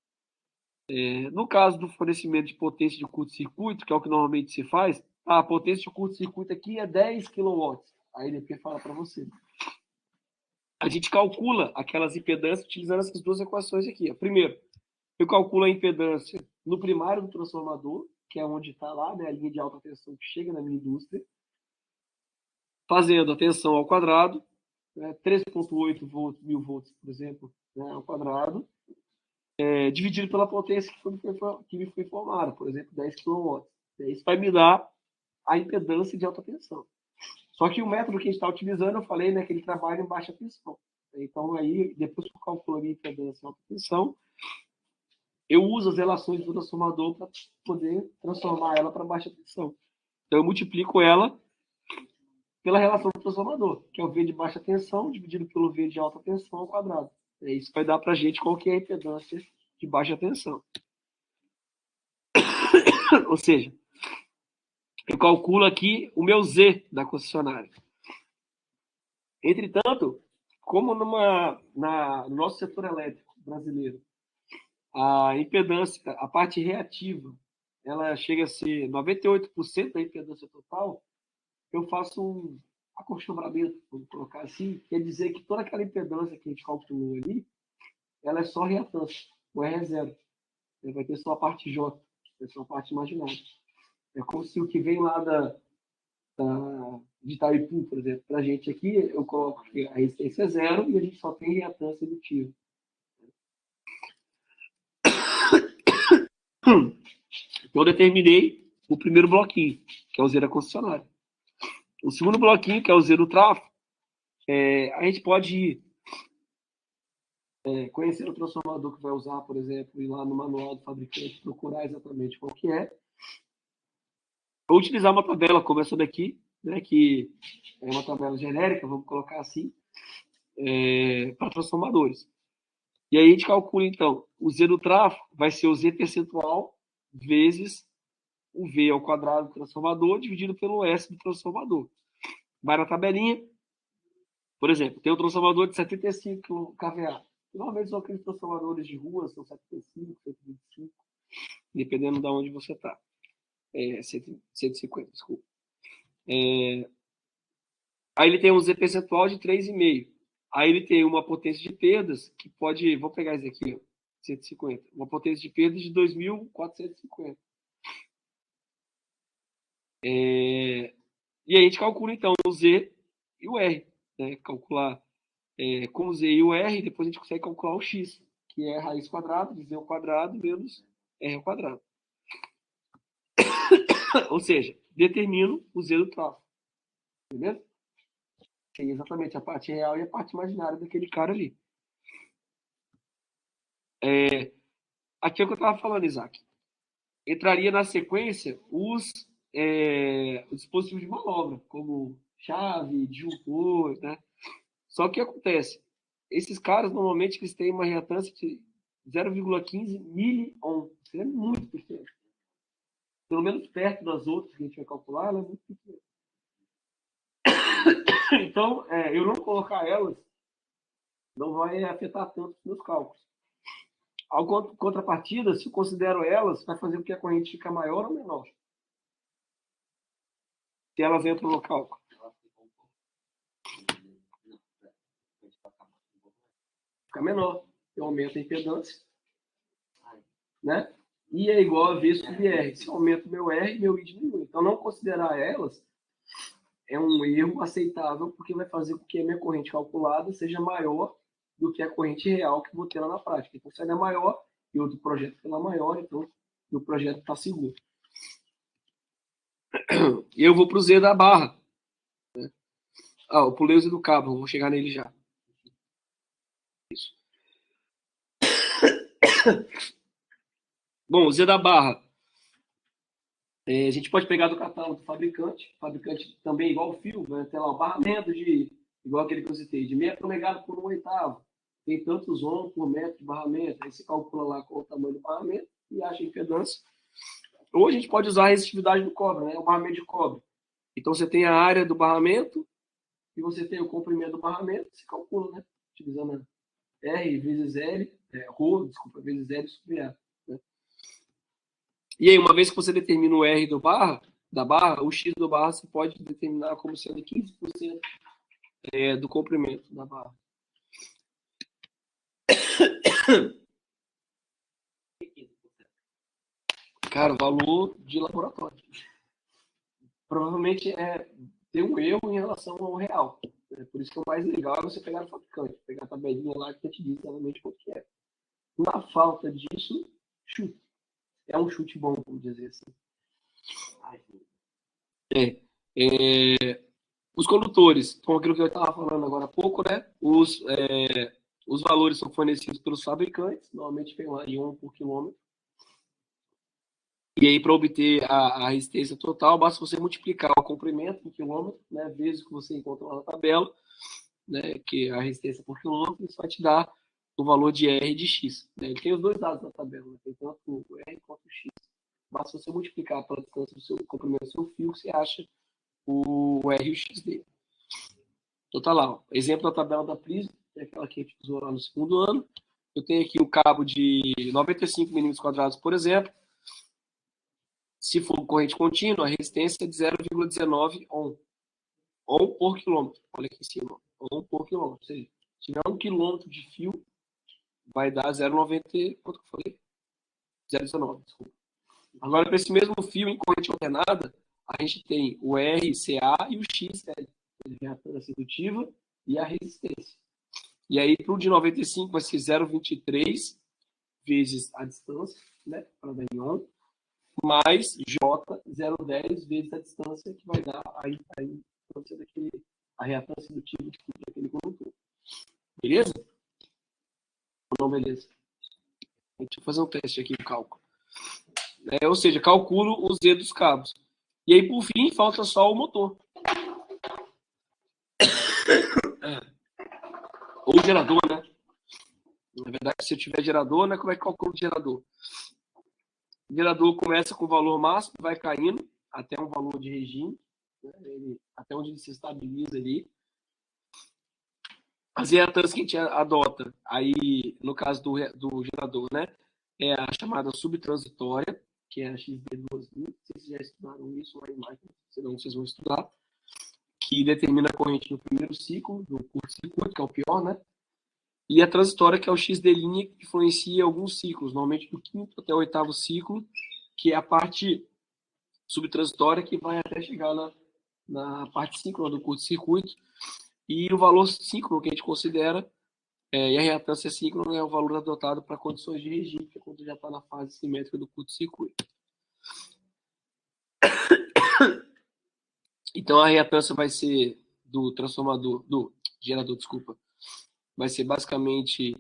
No caso do fornecimento de potência de curto-circuito, que é o que normalmente se faz, a potência de curto-circuito aqui é 10 kW. A EDP fala para você. A gente calcula aquelas impedâncias utilizando essas duas equações aqui. Primeiro, eu calculo a impedância no primário do transformador, que é onde está lá, né, a linha de alta tensão que chega na minha indústria, fazendo a tensão ao quadrado, 3,8 volts, 1000 volts, por exemplo, né, ao quadrado, dividido pela potência que me foi informada, por exemplo, 10 kW. Isso vai me dar a impedância de alta tensão. Só que o método que a gente está utilizando, eu falei, né, que ele trabalha em baixa tensão. Então, aí, depois que eu calculo a impedância de alta tensão, eu uso as relações do transformador para poder transformar ela para baixa tensão. Então, eu multiplico ela pela relação do transformador, que é o V de baixa tensão dividido pelo V de alta tensão ao quadrado. Isso vai dar para a gente qual que é a impedância de baixa tensão. Ou seja, eu calculo aqui o meu Z da concessionária. Entretanto, como no nosso setor elétrico brasileiro, a impedância, a parte reativa, ela chega a ser 98% da impedância total, eu faço um acolchoamento, vamos colocar assim, quer dizer que toda aquela impedância que a gente calculou ali, ela é só reatância, o R é zero. Vai ter só a parte J, vai ser só a parte imaginária. É como se o que vem lá de Itaipu, por exemplo, para a gente aqui, eu coloco que a resistência é zero e a gente só tem reatância indutiva. Então, eu determinei o primeiro bloquinho, que é o Z da concessionária. O segundo bloquinho, que é o Z do tráfego, a gente pode ir conhecer o transformador que vai usar, por exemplo, ir lá no manual do fabricante, procurar exatamente qual que é, ou utilizar uma tabela como essa daqui, né, que é uma tabela genérica, vamos colocar assim, para transformadores. E aí a gente calcula, então, o Z do tráfego vai ser o Z percentual vezes o V ao quadrado do transformador dividido pelo S do transformador. Vai na tabelinha, por exemplo, tem um transformador de 75 kVA. Normalmente são aqueles transformadores de rua, são 75, 125, dependendo de onde você está. 150, desculpa. Aí ele tem um Z percentual de 3,5. Aí ele tem uma potência de perdas que pode... Vou pegar esse aqui, ó, 150. Uma potência de perdas de 2.450. E aí a gente calcula, então, o Z e o R. Né? Calcular com o Z e o R, depois a gente consegue calcular o X, que é raiz quadrada de Z ao quadrado menos R ao quadrado. Ou seja, determino o Z do tráfego. Beleza? Tem exatamente a parte real e a parte imaginária daquele cara ali. Aqui é o que eu estava falando, Isaac. Entraria na sequência os dispositivos de manobra, como chave, disjuntor, né? Só que o que acontece? Esses caras, normalmente, eles têm uma reatância de 0,15 miliohm. Isso é muito pequeno. Pelo menos perto das outras que a gente vai calcular, ela é muito pequena. Então, eu não colocar elas não vai afetar tanto os meus cálculos. Ao contrapartida, se eu considero elas, vai fazer com que a corrente fique maior ou menor. Se elas entram no cálculo. Fica menor. Eu aumento a impedância. Né? I é igual a V sobre R. Se eu aumento meu R, meu I diminui. Então, não considerar elas é um erro aceitável, porque vai fazer com que a minha corrente calculada seja maior do que a corrente real que eu vou ter lá na prática. Então, se ela é maior e outro projeto é maior, então o projeto está seguro. E eu vou para o Z da barra. Né? Eu pulei o Z do cabo, vou chegar nele já. Isso. Bom, o Z da barra. A gente pode pegar do catálogo do fabricante. O fabricante também, igual o fio, vai ter lá o barramento igual aquele que eu citei, de meia polegada por 1/8. Tem tantos ohms por metro de barramento. Aí você calcula lá qual é o tamanho do barramento e acha a impedância. Ou a gente pode usar a resistividade do cobre, né? O barramento de cobre. Então você tem a área do barramento e você tem o comprimento do barramento, você calcula, né? Utilizando R vezes L, vezes L sobre A. Né? E aí, uma vez que você determina o R da barra, o X do barra você pode determinar como sendo 15% do comprimento da barra. Cara, valor de laboratório. Provavelmente tem um erro em relação ao real. Por isso que o mais legal é você pegar o fabricante, pegar a tabelinha lá que te diz realmente quanto que é. Na falta disso, chute. É um chute bom, vamos dizer assim. Os condutores, como aquilo que eu estava falando agora há pouco, né? Os valores são fornecidos pelos fabricantes, normalmente vem lá em ohm por quilômetro. E aí, para obter a resistência total, basta você multiplicar o comprimento em quilômetro, né, vezes o que você encontra lá na tabela, né, que é a resistência por quilômetro, isso vai te dar o valor de R e de X. Né? Ele tem os dois dados na tabela, né? Tem tanto o R quanto o X. Basta você multiplicar pela distância do seu comprimento do seu fio, que você acha o R e o X dele. Então tá lá, ó. Exemplo da tabela da Prisma, que é aquela que a gente usou lá no segundo ano. Eu tenho aqui o cabo de 95 milímetros quadrados, por exemplo. Se for corrente contínua, a resistência é de 0,19 ohm. Ohm por quilômetro. Olha aqui em cima. Ohm por quilômetro. Ou seja, se tiver 1 quilômetro de fio, vai dar 0,90. Quanto que eu falei? 0,19, desculpa. Agora, para esse mesmo fio em corrente alternada, a gente tem o RCA e o XL. A reatância indutiva e a resistência. E aí, para o de 95, vai ser 0,23 vezes a distância, né? Para dar em ohm. Mais J 0,10 vezes a distância, que vai dar a reatância indutiva daquele condutor. Beleza? Ou não, beleza? Deixa eu fazer um teste aqui de cálculo. Ou seja, calculo o Z dos cabos. E aí, por fim, falta só o motor. Ou o gerador, né? Na verdade, se eu tiver gerador, né, como é que calculo o gerador? O gerador começa com o valor máximo, vai caindo até um valor de regime, né, até onde ele se estabiliza ali. As reatâncias que a gente adota, aí, no caso do gerador, né, é a chamada subtransitória, que é a XD2, não sei se já estudaram isso lá em máquina, senão vocês vão estudar, que determina a corrente no primeiro ciclo, do curto-circuito, que é o pior, né? E a transitória, que é o XD', que influencia alguns ciclos, normalmente do quinto até o oitavo ciclo, que é a parte subtransitória que vai até chegar na parte síncrona do curto-circuito. E o valor síncrono que a gente considera, e a reatância síncrona é o valor adotado para condições de regime, que é quando já está na fase simétrica do curto-circuito. Então, a reatância vai ser do gerador, desculpa, vai ser basicamente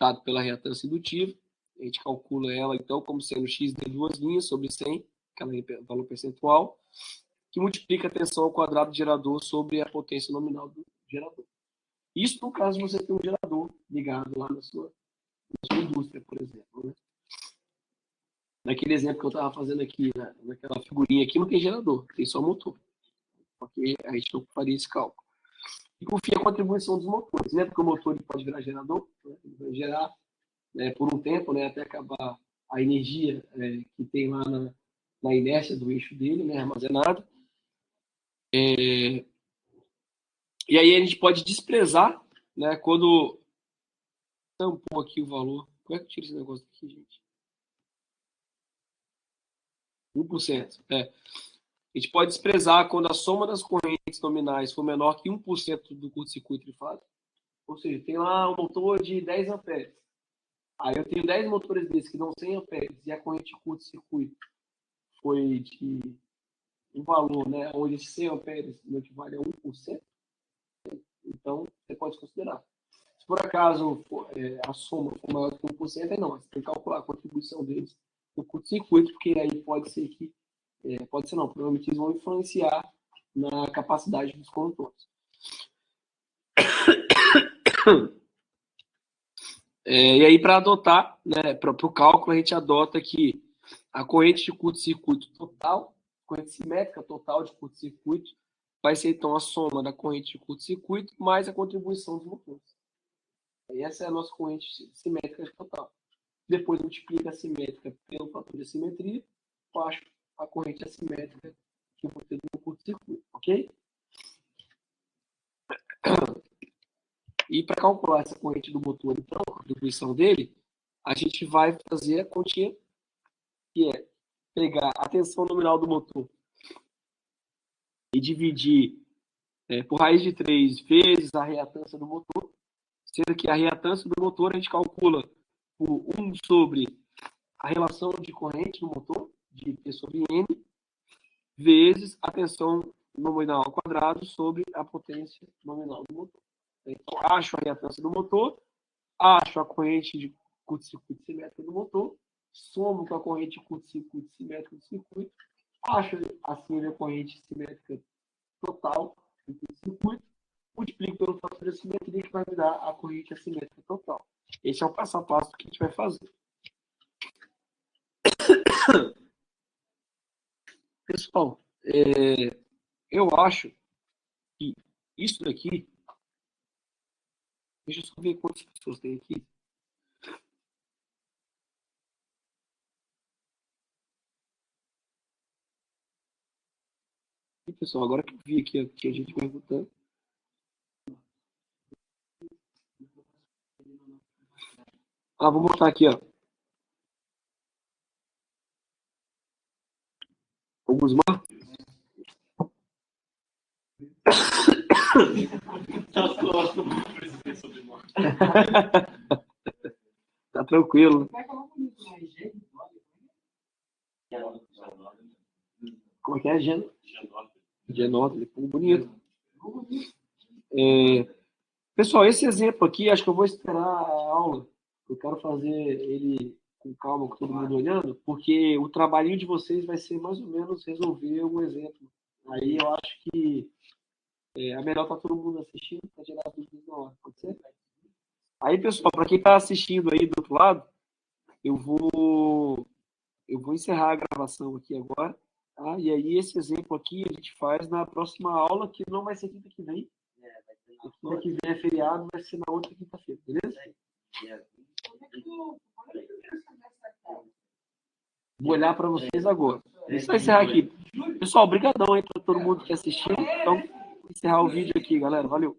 dado pela reatância indutiva. A gente calcula ela, então, como sendo x de 2 linhas sobre 100, que ela é valor percentual, que multiplica a tensão ao quadrado do gerador sobre a potência nominal do gerador. Isso no caso você tem um gerador ligado lá na sua indústria, por exemplo. Né? Naquele exemplo que eu estava fazendo aqui, né? Naquela figurinha aqui, não tem gerador, tem só motor. Porque a gente não faria esse cálculo. E por fim, a contribuição dos motores, né? Porque o motor ele pode virar gerador, né? Ele vai gerar por um tempo, né? Até acabar a energia que tem lá na inércia do eixo dele, né? Armazenada. E aí a gente pode desprezar, né? Quando tampou aqui o valor. Como é que eu tiro esse negócio aqui, gente? 1%. A gente pode desprezar quando a soma das correntes nominais for menor que 1% do curto-circuito trifásico. Ou seja, tem lá um motor de 10 amperes. Aí eu tenho 10 motores desses que dão 100 amperes e a corrente de curto-circuito foi de um valor, né, onde esses 100 amperes não equivale a 1%. Então, você pode considerar. Se por acaso a soma for maior que 1%, aí não. Você tem que calcular a contribuição deles no curto-circuito, porque aí pode ser que pode ser não, provavelmente eles vão influenciar na capacidade dos condutores. E aí, para adotar, né, para o cálculo, a gente adota que a corrente de curto-circuito total, corrente simétrica total de curto-circuito, vai ser então a soma da corrente de curto-circuito mais a contribuição dos motores. E essa é a nossa corrente simétrica total. Depois multiplica a simétrica pelo fator de simetria, acho a corrente assimétrica que eu vou ter no curto-circuito, ok? E para calcular essa corrente do motor, então, a contribuição dele, a gente vai fazer a continha, que é pegar a tensão nominal do motor e dividir por raiz de 3 vezes a reatância do motor, sendo que a reatância do motor a gente calcula por 1 sobre a relação de corrente no motor, de P sobre N, vezes a tensão nominal ao quadrado sobre a potência nominal do motor. Então, acho a reatância do motor, acho a corrente de curto-circuito simétrico do motor, somo com a corrente de curto-circuito simétrico do circuito, acho assim a corrente simétrica total do curto-circuito, multiplico pelo fator de simetria que vai me dar a corrente assimétrica total. Esse é o passo a passo que a gente vai fazer. Pessoal, eu acho que isso daqui... Deixa eu só ver quantas pessoas tem aqui. E, pessoal, agora que eu vi aqui, tinha gente perguntando. Vou botar aqui, ó. O Guzmán? Tá tranquilo. Como é que é? Genódromo. Bonito. Pessoal, esse exemplo aqui, acho que eu vou esperar a aula. Eu quero fazer ele com calma, com todo mundo olhando, porque o trabalhinho de vocês vai ser mais ou menos resolver um exemplo. Aí eu acho que é melhor para todo mundo assistindo, para gerar dúvidas na hora. Pode ser? Aí, pessoal, para quem está assistindo aí do outro lado, eu vou encerrar a gravação aqui agora, tá? E aí esse exemplo aqui a gente faz na próxima aula, que não vai ser quinta que vem. Quinta que vem é feriado, vai ser na outra quinta-feira, beleza? Vou olhar para vocês agora. Isso vai encerrar aqui. Pessoal, obrigadão aí para todo mundo que assistiu. Então, vou encerrar o vídeo aqui, galera. Valeu.